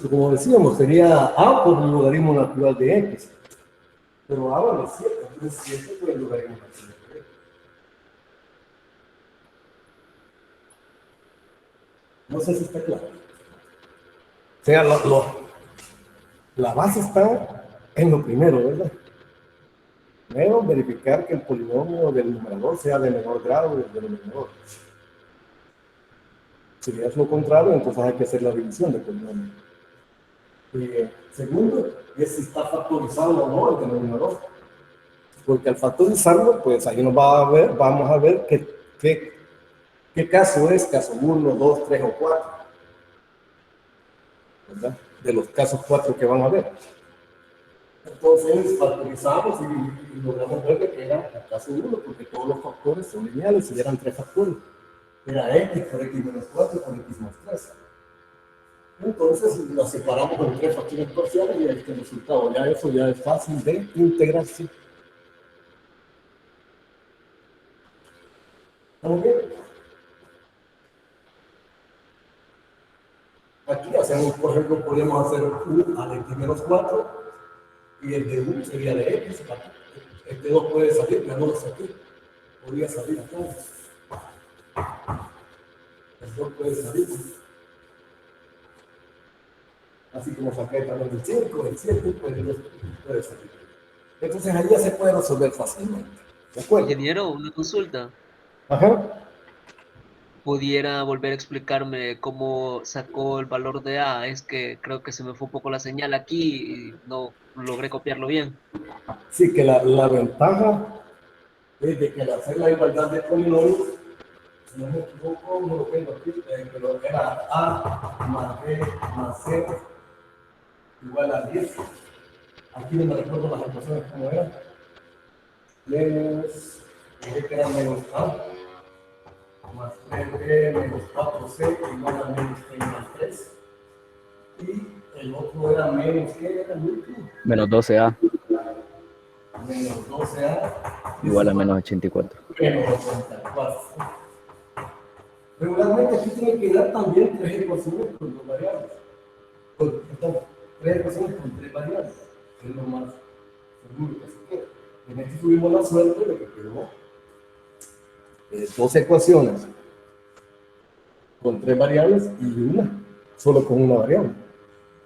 Speaker 1: Como decíamos, sería a por el logaritmo natural de x. Pero a vale 7, entonces 7 por el logaritmo natural de x. No sé si está claro. O sea, la base está en lo primero, ¿verdad? Primero, verificar que el polinomio del numerador sea de menor grado del denominador. Si es lo contrario, entonces hay que hacer la división del polinomio. Segundo, es si está factorizado o no el denominador. Porque al factorizarlo, pues ahí vamos a ver qué caso es, caso 1, 2, 3 o 4. ¿Verdad? De los casos 4 que van a ver. Entonces factorizamos y logramos ver que era el caso 1, porque todos los factores son lineales y eran 3 factores. Era x por x menos 4 por x más 3. Entonces lo separamos en 3 factores parciales y ahí está el resultado. Ya eso ya es fácil de integrarse. ¿Estamos bien? Aquí hacemos, por ejemplo, podemos hacer u a la x menos 4 y el de u sería de x. Este 2 puede salir, la 2 aquí. Podría salir acá. El 2 puede salir. Así como saqué también el 5, el 7, pues el 2 puede salir. Entonces ahí ya se puede resolver fácilmente. ¿De acuerdo?
Speaker 10: Ingeniero, una consulta.
Speaker 1: Ajá.
Speaker 10: ¿Pudiera volver a explicarme cómo sacó el valor de A? Es que creo que se me fue un poco la señal aquí y no logré copiarlo bien.
Speaker 1: Sí, que la ventaja es de que al hacer la igualdad de polinomios, si no me equivoco, no lo tengo aquí, pero era A más B más C igual a 10. Aquí no me recuerdo las ecuaciones como eran. Menos, dije que era menos A más 3B menos 4C igual a menos 3 más 3. Y el otro era menos, ¿qué era el último?
Speaker 11: Menos 12A
Speaker 1: Menos 12A.
Speaker 11: igual a menos 84.
Speaker 1: Menos 84. Regularmente aquí tiene que dar también 3 ecuaciones con 2 variables. Perdón, 3 ecuaciones con 3 variables. Es lo más seguro que se queda. En este tuvimos la suerte de que quedó 2 ecuaciones con 3 variables y una solo con una variable.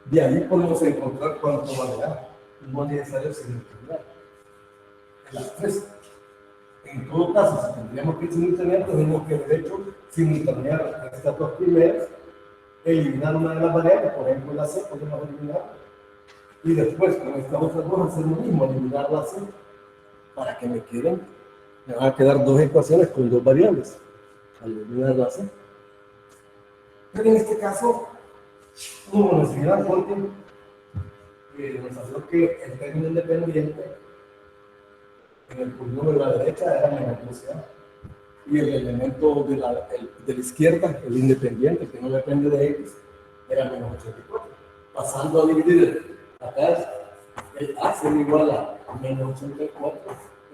Speaker 1: De ahí podemos encontrar cuánto vale A. No es necesario simultanear las 3. En todo caso, si tendríamos que simultanear, tenemos que de hecho simultanear estas dos primeras, eliminar una de las variables, por ejemplo la C, podemos eliminar, y después con estas otras dos hacer lo mismo, eliminar la C, para que me van a quedar 2 ecuaciones con 2 variables, al eliminar la C. Pero en este caso, no hubo necesidad porque nos salió que el término independiente en el polinomio de la derecha era menos 12A. Y el elemento de la izquierda, el independiente, que no depende de X, era menos 84. Pasando a dividir acá, el A sería igual a menos 84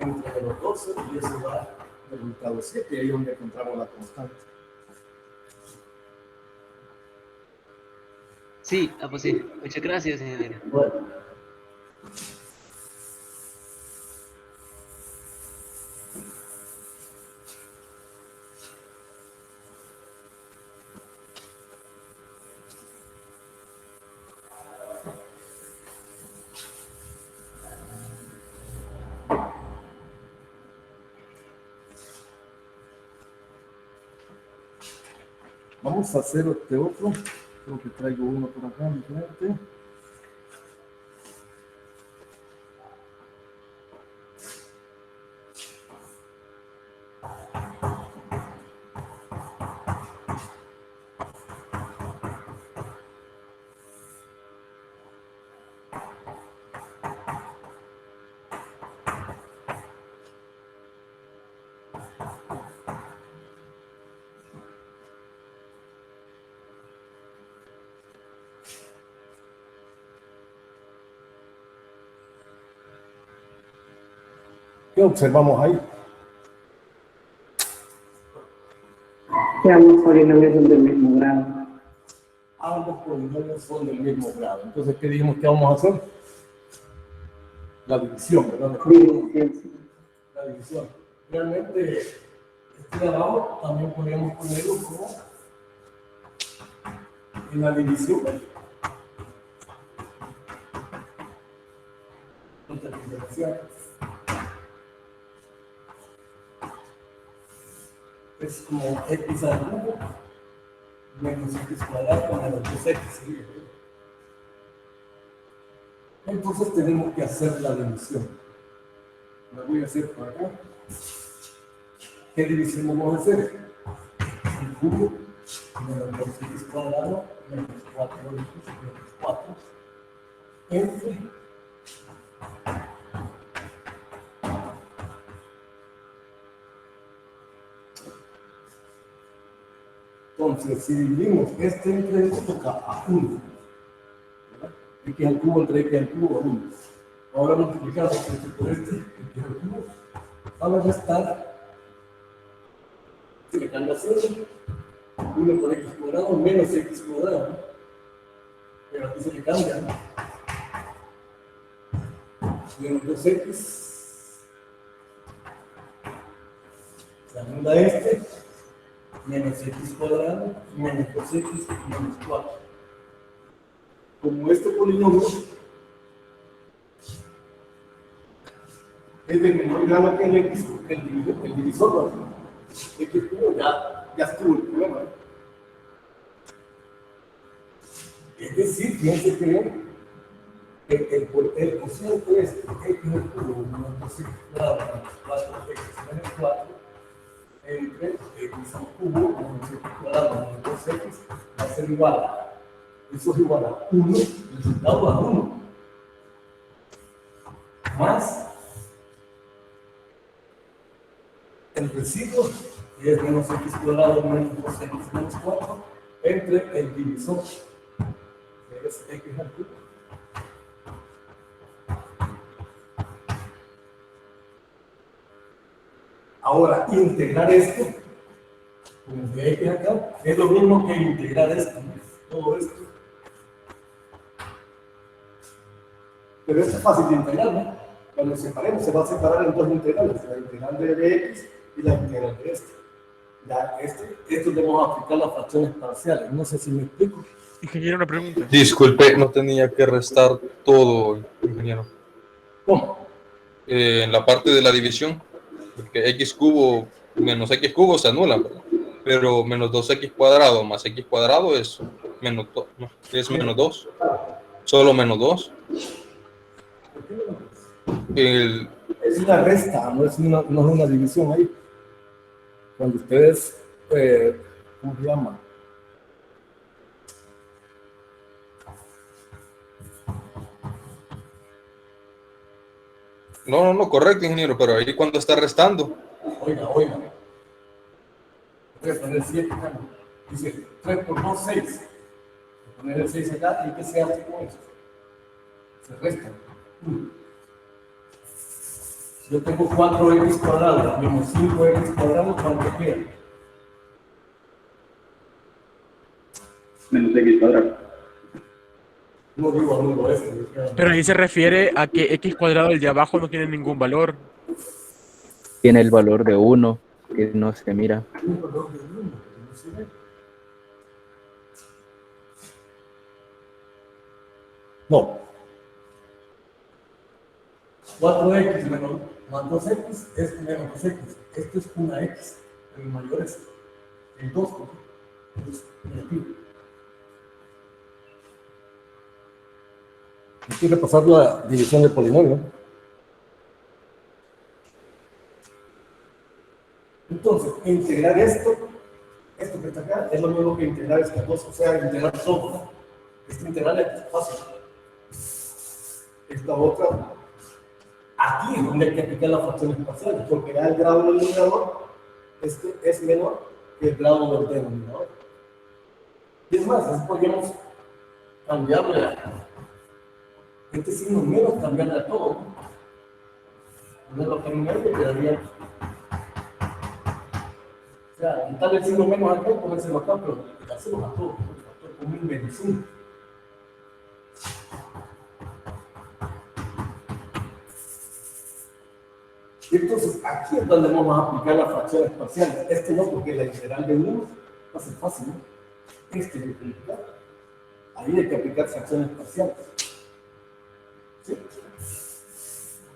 Speaker 1: entre los 12 y eso va al resultado 7, y ahí es donde encontramos la constante.
Speaker 10: Sí, pues sí. Muchas gracias, ingeniero.
Speaker 1: Bueno. Vamos a hacer este otro. Creo que traigo uno por acá diferente. ¿Qué observamos ahí?
Speaker 5: Que ambos polinomios son del mismo grado.
Speaker 1: Ambos polinomios son del mismo grado. Entonces, ¿qué dijimos que vamos a hacer? La división, ¿verdad? La división. Realmente, este de abajo también podríamos ponerlo como en la división. es como x al cubo menos x cuadrado menos 2x. ¿Sí? Entonces tenemos que hacer la división. La voy a hacer por acá. ¿Qué división vamos a hacer? El cubo menos 2x cuadrado menos 4x menos 4 entre entonces, si dividimos este entre esto, toca a 1. X al cubo entre X al cubo a 1. Ahora multiplicamos este por este, X al cubo. Vamos a restar. Se le cambia 0. 1 por X cuadrado menos X cuadrado. Pero aquí se le cambia, ¿no? Menos 2X. Se anula este. Menos X cuadrado, menos 2X, menos 4. Como este polinomio es de menor grado que el X, el divisor, ¿no? X cubo ya estuvo el problema. Es decir, fíjense que el cociente es X al cubo menos 2X cuadrado menos 4X menos 4 entre X al cubo menos X cuadrado menos 2X va a ser igual a, eso es igual a 1, resultado a 1, más el residuo, que es menos X cuadrado menos 2X menos 4, entre el divisor, que es X al cubo. Ahora, integrar esto, como de X acá, es lo mismo que integrar esto, ¿no? Todo esto. Pero esto es fácil de integrar, ¿no? Cuando separemos, se va a separar en dos integrales, la integral de X y la integral de este. Ya, esto le vamos a aplicar las fracciones parciales, no sé si me explico.
Speaker 7: Ingeniero, una pregunta.
Speaker 12: Disculpe, no tenía que restar todo, ingeniero.
Speaker 1: ¿Cómo?
Speaker 12: En la parte de la división. Porque x cubo menos x cubo se anulan, ¿verdad? Pero menos 2x cuadrado más x cuadrado es menos 2, ¿no? Es menos 2. Solo menos 2.
Speaker 1: Es una resta, no es una división ahí. Cuando ustedes, ¿cómo se llama?
Speaker 12: No, correcto, ingeniero, pero ahí cuando está restando.
Speaker 1: Oiga. 3 poner 7, dice 3 por 2, 6. Poner el 6 acá, ¿y qué se hace con eso? Se resta. Si yo tengo 4x cuadrado menos 5x cuadrado, ¿cuánto queda?
Speaker 8: Menos x cuadrado.
Speaker 1: No digo anulo esto.
Speaker 7: Pero ahí se refiere a que x cuadrado, el de abajo, no tiene ningún valor.
Speaker 11: Tiene el valor de 1, que no se mira.
Speaker 1: Un valor de 1, que no se ve. No. 4x menos más 2x es menos 2x. Esto es una x. El mayor es el 2, es negativo. Hay que repasar la división del polinomio. Entonces, integrar esto que está acá, es lo mismo que integrar estas dos, o sea, integrar todo. Esta integral es fácil. Esta otra, aquí es donde hay que aplicar las fracciones parciales, porque ya el grado del numerador es menor que el grado del denominador. Y es más, podríamos cambiarle este signo menos, cambiarle a todo. Ponerlo acá en medio, quedaría. O sea, quitarle el signo menos acá y ponérselo acá, pero quitárselo a todo. El factor común menos 1. Entonces, aquí es donde vamos a aplicar las fracciones parciales. Este no, porque la integral de 1 va a ser fácil, ¿no? Este hay que aplicar. Ahí hay que aplicar fracciones parciales. ¿Sí?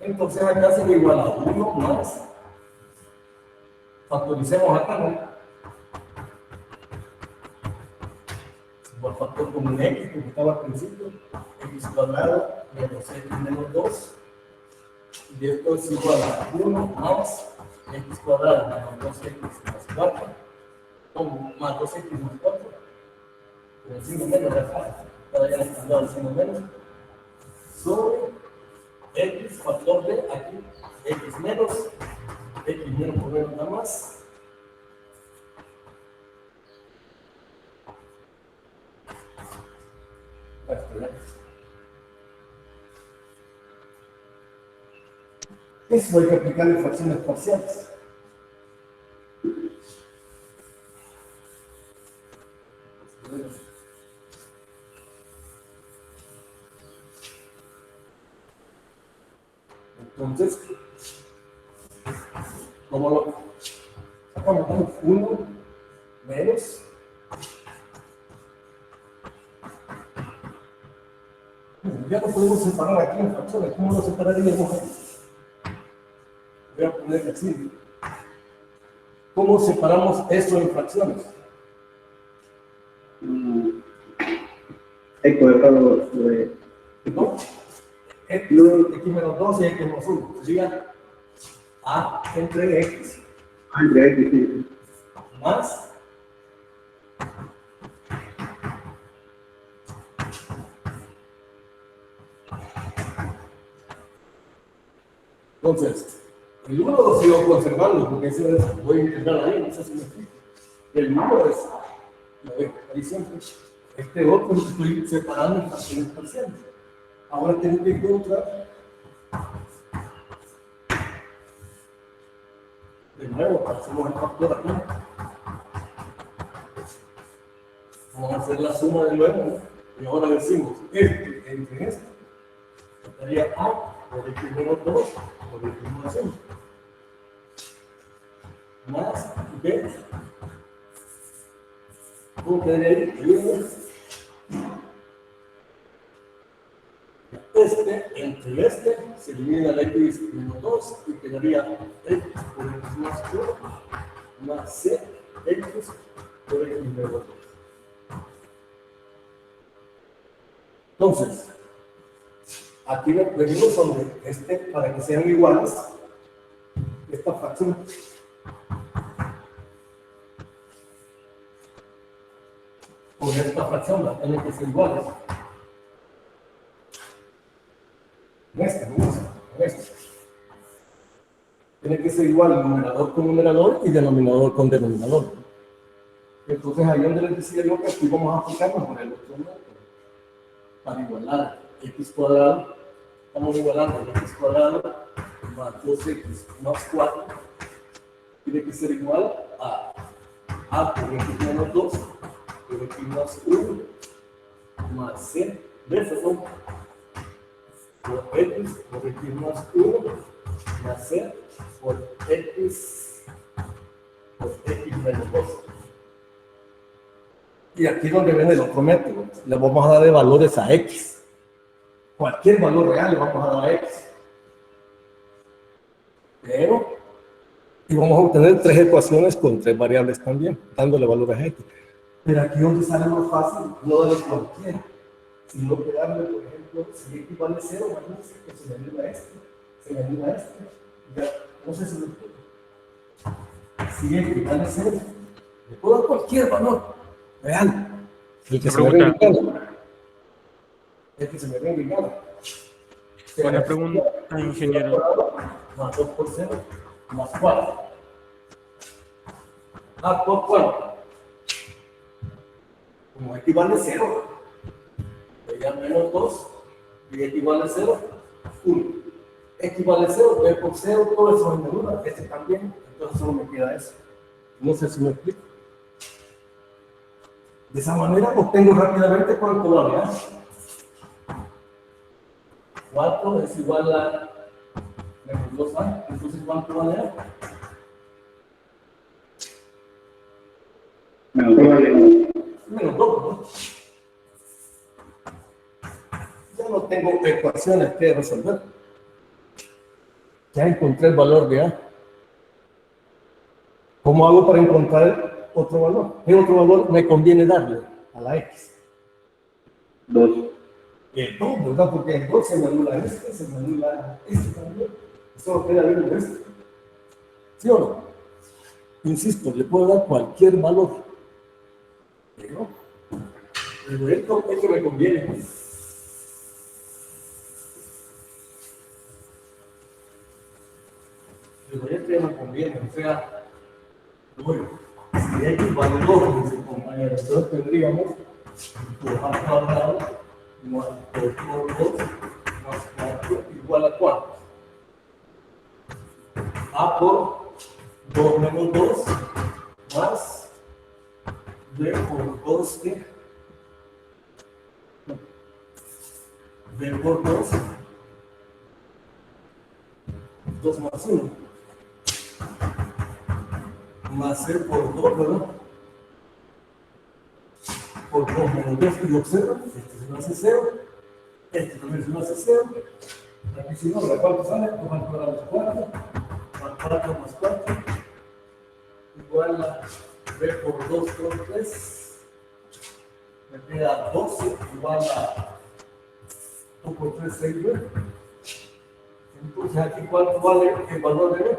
Speaker 1: Entonces acá se ve igual a 1 más. Factoricemos acá, ¿no? por factor común x, como estaba al principio, x cuadrado menos x menos 2, y esto es igual a 1 más x cuadrado menos 2x más 4, como más 2x más 4, con el signo menos de acá, todavía no está dado el signo menos, sobre x factor de aquí, x menos por menos nada más. Eso hay que aplicarle fracciones parciales. Entonces, ¿cómo lo sacamos? 1 menos. Ya no podemos separar aquí en fracciones. ¿Cómo lo separaríamos aquí? Voy a poner así. ¿Cómo separamos esto en fracciones?
Speaker 4: X cuadrado sobre...
Speaker 1: ¿No? X menos 2 y X menos 1. Sería A entre X.
Speaker 4: A entre X, sí.
Speaker 1: Más entonces, el 1 lo sigo conservando porque ese voy a integrar ahí, no sé si me explico. El 1 es, lo dejo ahí siempre. Este otro lo estoy separando en fracciones parciales. Ahora tengo que encontrar de nuevo, hacemos el factor aquí. Vamos a hacer la suma de nuevo, ¿no? Y ahora decimos este entre este estaría A por el primero 2 por el primero 5 más B. ¿Cómo quedaría ahí? Este entre este se elimina la x menos 2 y quedaría x por x más 1 más c x por x menos 2. Entonces, aquí lo venimos donde para que sean iguales, esta fracción. Con esta fracción va a tener que ser iguales. En esta. Tiene que ser igual numerador con numerador y denominador con denominador. Entonces, ahí donde les decía yo que aquí vamos a aplicarnos por el otro método. Para igualar x cuadrado, estamos igualando x cuadrado más 2x más 4. Tiene que ser igual a por x menos 2 por x más 1 más c de perdón por x más 1 más c por x menos 2. Y aquí es donde viene el otro método. Le vamos a dar de valores a x. Cualquier valor real le vamos a dar a x. Y vamos a obtener 3 ecuaciones con 3 variables también, dándole valores a x. Pero aquí donde sale más fácil, no darle cualquiera, sino que darle, por ejemplo, si x vale 0, imagínense que se le anula este, ya, no sé si lo explico. Si x vale 0, le puedo dar cualquier valor real. El que se me venga en gana.
Speaker 7: Buena pregunta, ingeniero.
Speaker 1: Más 2 por 0, más 4. A por 4. Como x vale 0, ya menos 2, y x vale 0, 1. X vale 0, b por 0, todo eso me anula, este también, entonces solo me queda eso. No sé si me explico. De esa manera obtengo rápidamente cuánto vale. 4 es igual a menos 2a, entonces ¿cuánto vale A? Menos 2, ¿no? Ya no tengo ecuaciones que resolver. Ya encontré el valor de A. ¿Cómo hago para encontrar otro valor? ¿Qué otro valor me conviene darle a la X?
Speaker 4: 2.
Speaker 1: No, ¿verdad? Porque en 2 se me anula se me anula también. Solo queda bien este. ¿Sí o no? Insisto, le puedo dar cualquier valor. ¿No? Pero esto me conviene. Pero esto ya me conviene, o sea, bueno, si X vale 2, dice el compañero, entonces tendríamos por A cuadrado más por 2 más 4 igual a 4. A por 2 menos 2 más B por 2 B por 2 2 más 1 más C por 2, ¿verdad? Por 2 menos 2 y observa, este se me hace 0, este también se me hace 0, aquí si no, ¿la cuánto sale? 2 al cuadrado más 4, más 4 más 4, igual a B por 2 por 3, me queda 12 igual a 2 por 3, 6B. Entonces aquí cuánto vale el valor de B.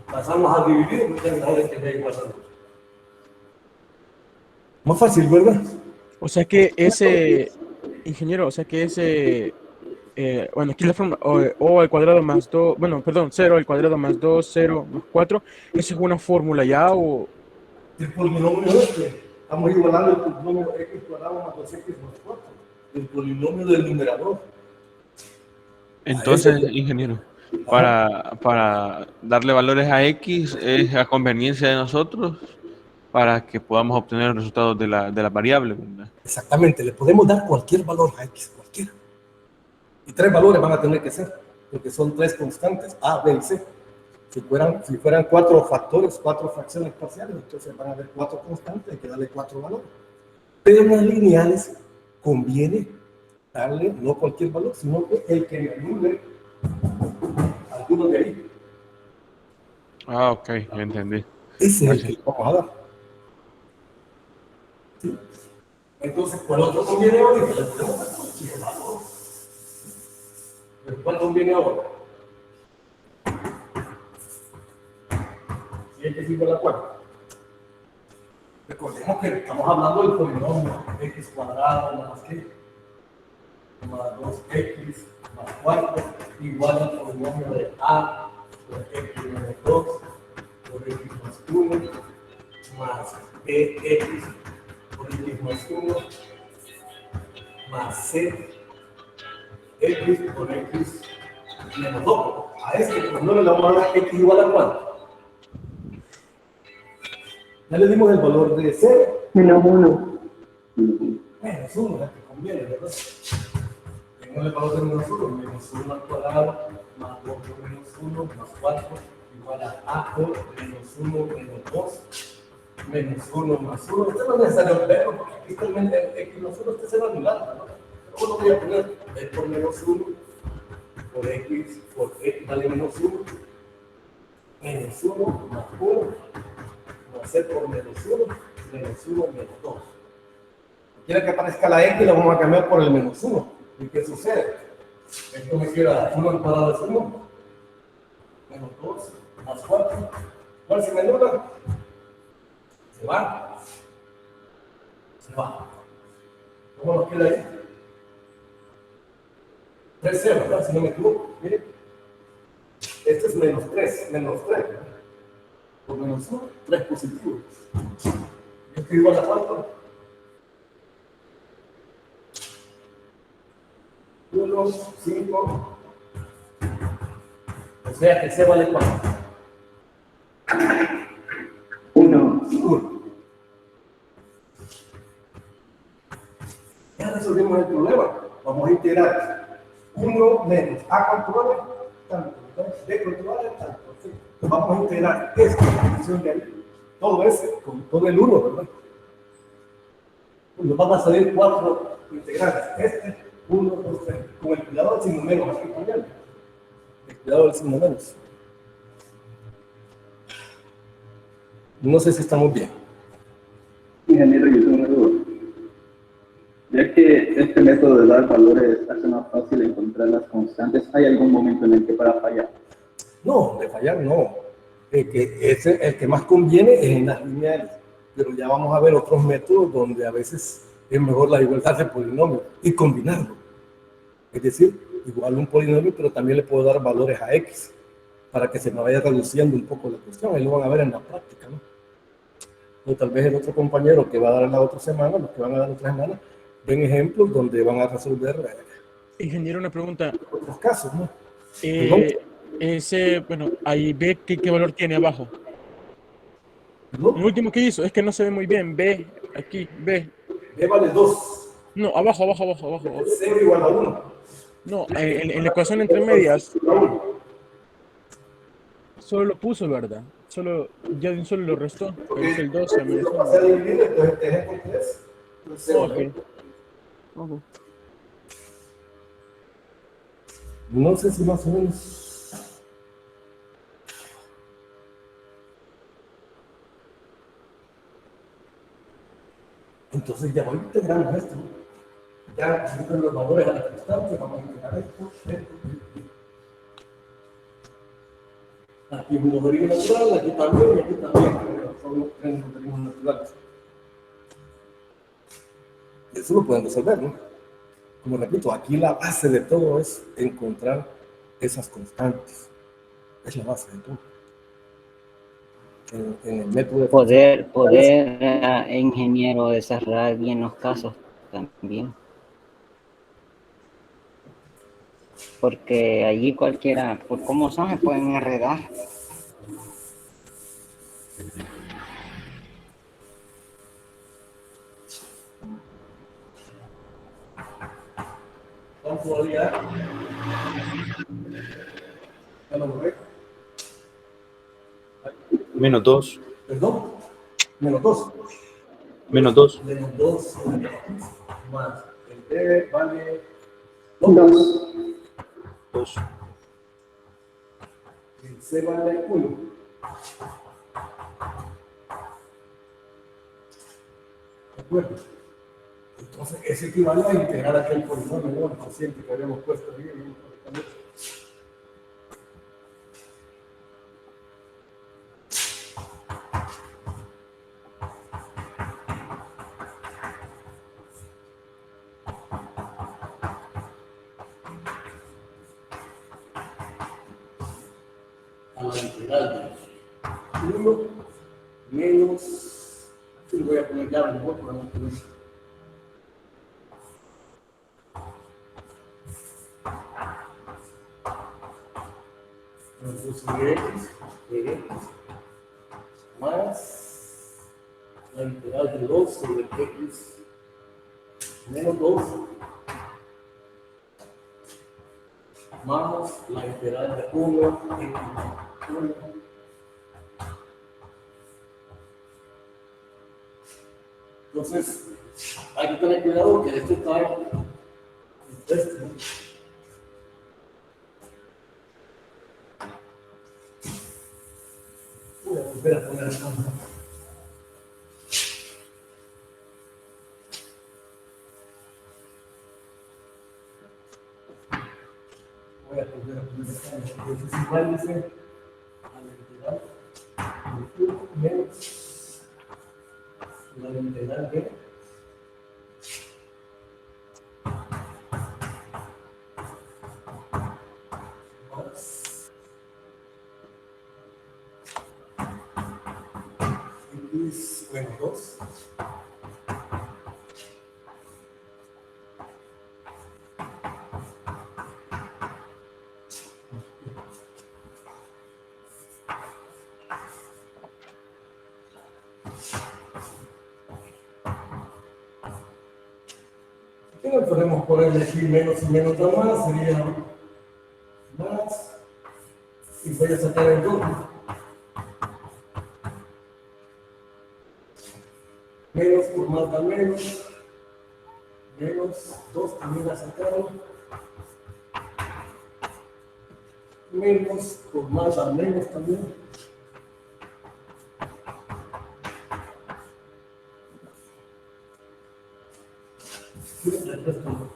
Speaker 1: Pasamos a dividir, no tengo nada que ver igual a 2. Más fácil, ¿verdad?
Speaker 7: O sea que ese, ingeniero, o sea que ese, bueno, aquí la forma, o al cuadrado más 2, bueno, perdón, 0 al cuadrado más 2, 0 más 4, ¿eso es una fórmula ya o...?
Speaker 1: El polinomio este, estamos igualando el polinomio x cuadrado más 2x más 4, el polinomio del numerador.
Speaker 3: Entonces, ingeniero, para darle valores a X es a conveniencia de nosotros para que podamos obtener los resultados de la variable, ¿verdad?
Speaker 1: Exactamente, le podemos dar cualquier valor a X, cualquiera. Y 3 valores van a tener que ser, porque son 3 constantes, A, B y C. Si fueran 4 factores, 4 fracciones parciales, entonces van a haber 4 constantes, hay que darle 4 valores. Pero en las lineales conviene darle no cualquier valor, sino que el que me anule alguno de ahí.
Speaker 3: Ah, ok, ya entendí.
Speaker 1: Ese es el que vamos a dar. ¿Sí? Entonces, ¿cuál otro conviene ahora? ¿Pero cuál conviene ahora? Si X igual a 4. Recordemos que estamos hablando del polinomio x cuadrado más ¿qué? Más 2x más 4 igual al polinomio de a por x menos 2 por x más 1 más bx por x más 1 más c x por x menos 2. A este polinomio le vamos a dar x igual a 4. Ya le dimos el valor de c.
Speaker 5: Menos 1.
Speaker 1: Menos 1 es el que conviene, ¿verdad? Tenemos el valor de menos 1, menos 1 al cuadrado, más 2 por menos 1, más 4, igual a por menos 1 menos 2, menos 1 más 1. Esto no es necesario verlo, porque aquí está el x más 1, este se va anulando, ¿no? Pero bueno, voy a poner b por menos 1, por x vale menos 1, menos 1 más 1, más c por menos 1, menos 1 menos 2. Quiere que aparezca la x, la vamos a cambiar por el menos 1. ¿Y qué sucede? Esto me queda 1 al cuadrado es 1, menos 2, más 4. ¿Cuál se me anula? Se va. Se va. ¿Cómo nos queda ahí? 3, ¿verdad? Si no me equivoco. Miren. Este es menos 3, menos 3. Por menos 1, 3 positivos. Esto igual a 4. 1, 5. O sea que C vale 4.
Speaker 5: 1.
Speaker 1: 1. Ya resolvimos el problema. Vamos a integrar 1 menos A cuánto vale, tanto. B cuánto vale, tanto. ¿Sí? Vamos a integrar esta función de ahí. Todo ese con todo el 1, ¿verdad? Nos van a salir 4 integrantes. Este 1, 2, 3. Con el cuidado del signo menos, aquí también. El cuidado del signo menos. No sé si estamos bien.
Speaker 4: Ingeniero, yo tengo una duda. Ya que este método de dar valores hace más fácil encontrar las constantes, ¿hay algún momento en el que para fallar?
Speaker 1: No, de fallar no. El que más conviene es en las lineales, pero ya vamos a ver otros métodos donde a veces es mejor la igualdad de polinomios y combinarlo. Es decir, igual un polinomio, pero también le puedo dar valores a X para que se me vaya reduciendo un poco la cuestión. Ahí lo van a ver en la práctica, ¿no? O tal vez el otro compañero que va a dar en la otra semana, los que van a dar otra semana, ven ejemplos donde van a resolver
Speaker 7: Ingeniero, una pregunta.
Speaker 1: Otros casos, ¿no?
Speaker 7: Bueno, ahí ve qué valor tiene abajo.
Speaker 1: ¿No?
Speaker 7: El último que hizo, es que no se ve muy bien. Ve, aquí, ve.
Speaker 1: B vale 2.
Speaker 7: No, abajo.
Speaker 1: 0 igual a 1.
Speaker 7: No, en la ecuación entre medias, solo lo puso, ¿verdad? Ya de un solo lo restó. Pero es el 2.
Speaker 1: Se va a dividir, entonces es por 3.
Speaker 7: Ok.
Speaker 1: No sé si más o menos. Entonces ya voy integrando esto. Ya siempre los valores a la constante, vamos a integrar esto. Aquí es un logaritmo natural, aquí también, y aquí también. Son los tres logaritmos naturales. Y eso lo pueden resolver, ¿no? Como repito, aquí la base de todo es encontrar esas constantes. Es la base de todo. En el método de
Speaker 9: poder ingeniero desarrollar bien los casos también, porque allí cualquiera, por cómo son, se pueden enredar.
Speaker 1: ¿Cuánto valía? ¿Ya lo borré?
Speaker 13: Menos 2.
Speaker 1: ¿Perdón? Menos 2.
Speaker 13: Menos 2.
Speaker 1: Menos 2 más el B vale
Speaker 4: 2.
Speaker 13: 2.
Speaker 1: El C vale 1. ¿De acuerdo? Entonces, es equivale a integrar aquel polinomio, ¿no? El cociente que habíamos puesto ahí. A la integral de 1 menos, aquí lo voy a poner ya mejor para no tener. Entonces, de x más la integral de 2 sobre x menos 2 más la integral de 1 x más 1. Entonces, hay que tener cuidado que esto está esto. Voy a volver a poner el campo. Voy a volver a poner el campo. Entonces, igual dice a la integral de 1 menos la integral de x menos 2 y no podemos ponerle aquí menos y menos da más, sería más y voy a sacar el 2. Menos por más da menos, menos 2 también la sacaron, menos por más da menos también, esto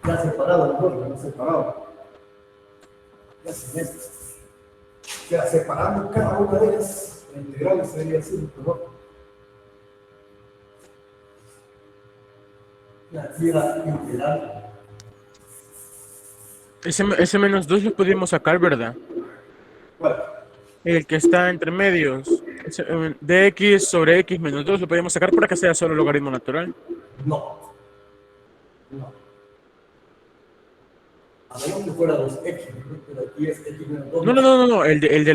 Speaker 1: ya separado, mejor, no separado. Ya sin esto. O sea, separando cada una de ellas, la integral sería así, mejor. Aquí la integral.
Speaker 7: Ese menos 2 lo pudimos sacar, ¿verdad?
Speaker 1: ¿Cuál?
Speaker 7: El que está entre medios. De x sobre x menos 2 lo podemos sacar para que sea solo logaritmo natural.
Speaker 1: No. No. A menos que fuera 2x, pero aquí es x menos 2.
Speaker 7: No. El de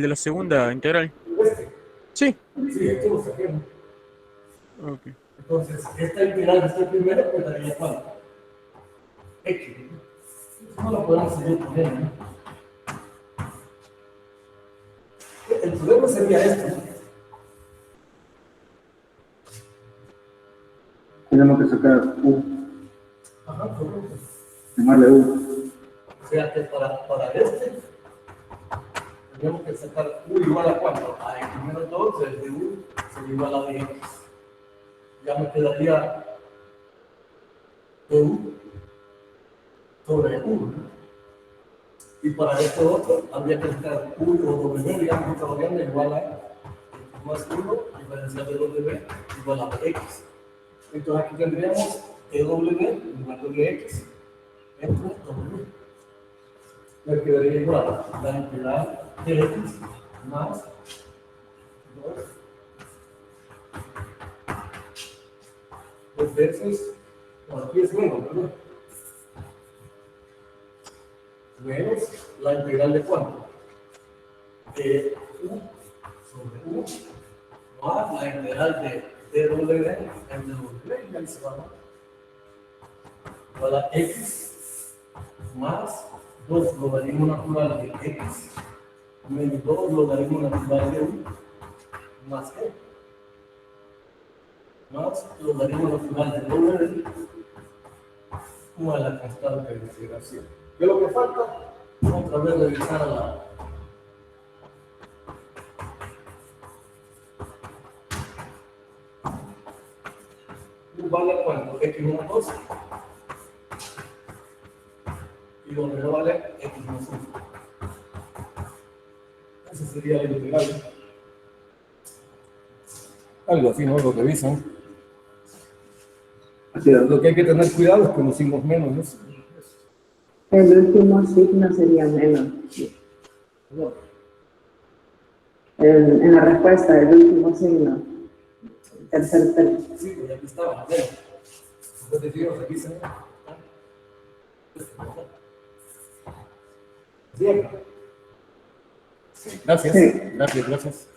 Speaker 7: la segunda integral.
Speaker 1: ¿Este?
Speaker 7: Sí.
Speaker 1: Sí, esto lo saquemos.
Speaker 7: Ok.
Speaker 1: Entonces, esta integral de este primero, pues daría cuánto? X. No lo podemos seguir poniendo, ¿no? El problema sería esto, ¿no?
Speaker 4: Tenemos que sacar U.
Speaker 1: Ajá, correcto.
Speaker 4: Llamarle U.
Speaker 1: O sea que para este, tenemos que sacar U igual a cuánto? A X menos 2, desde U sería igual a X. Ya me quedaría U sobre U. Y para este otro, habría que sacar U o W, digamos, otra variable igual a X más 1, diferencial de W igual a X. Entonces aquí tendríamos EW igual a X entre W. Me quedaría igual la integral de X más 2 veces, bueno, aquí es menos, ¿verdad? Menos la integral de cuánto? De U sobre U más la integral de W en W, y ahí se va, ¿no? Igual a X más 2 logaritmo natural de X menos 2 logaritmo natural de U más E más logaritmo natural de W más la constante de integración. ¿Qué es lo que falta? Otra vez revisar la U vale cuánto? X menos 2 y W vale X menos 1. Ese sería el integral. Algo así, ¿no? Lo revisan. Así es. Lo que hay que tener cuidado es que nos hicimos menos eso.
Speaker 5: El último signo sería menos. En la respuesta, el último signo. Tercer término.
Speaker 1: Sí, pues aquí estaba. Bueno, entonces digo, revisen. Bien. Sí, gracias.
Speaker 5: Sí.
Speaker 1: Gracias.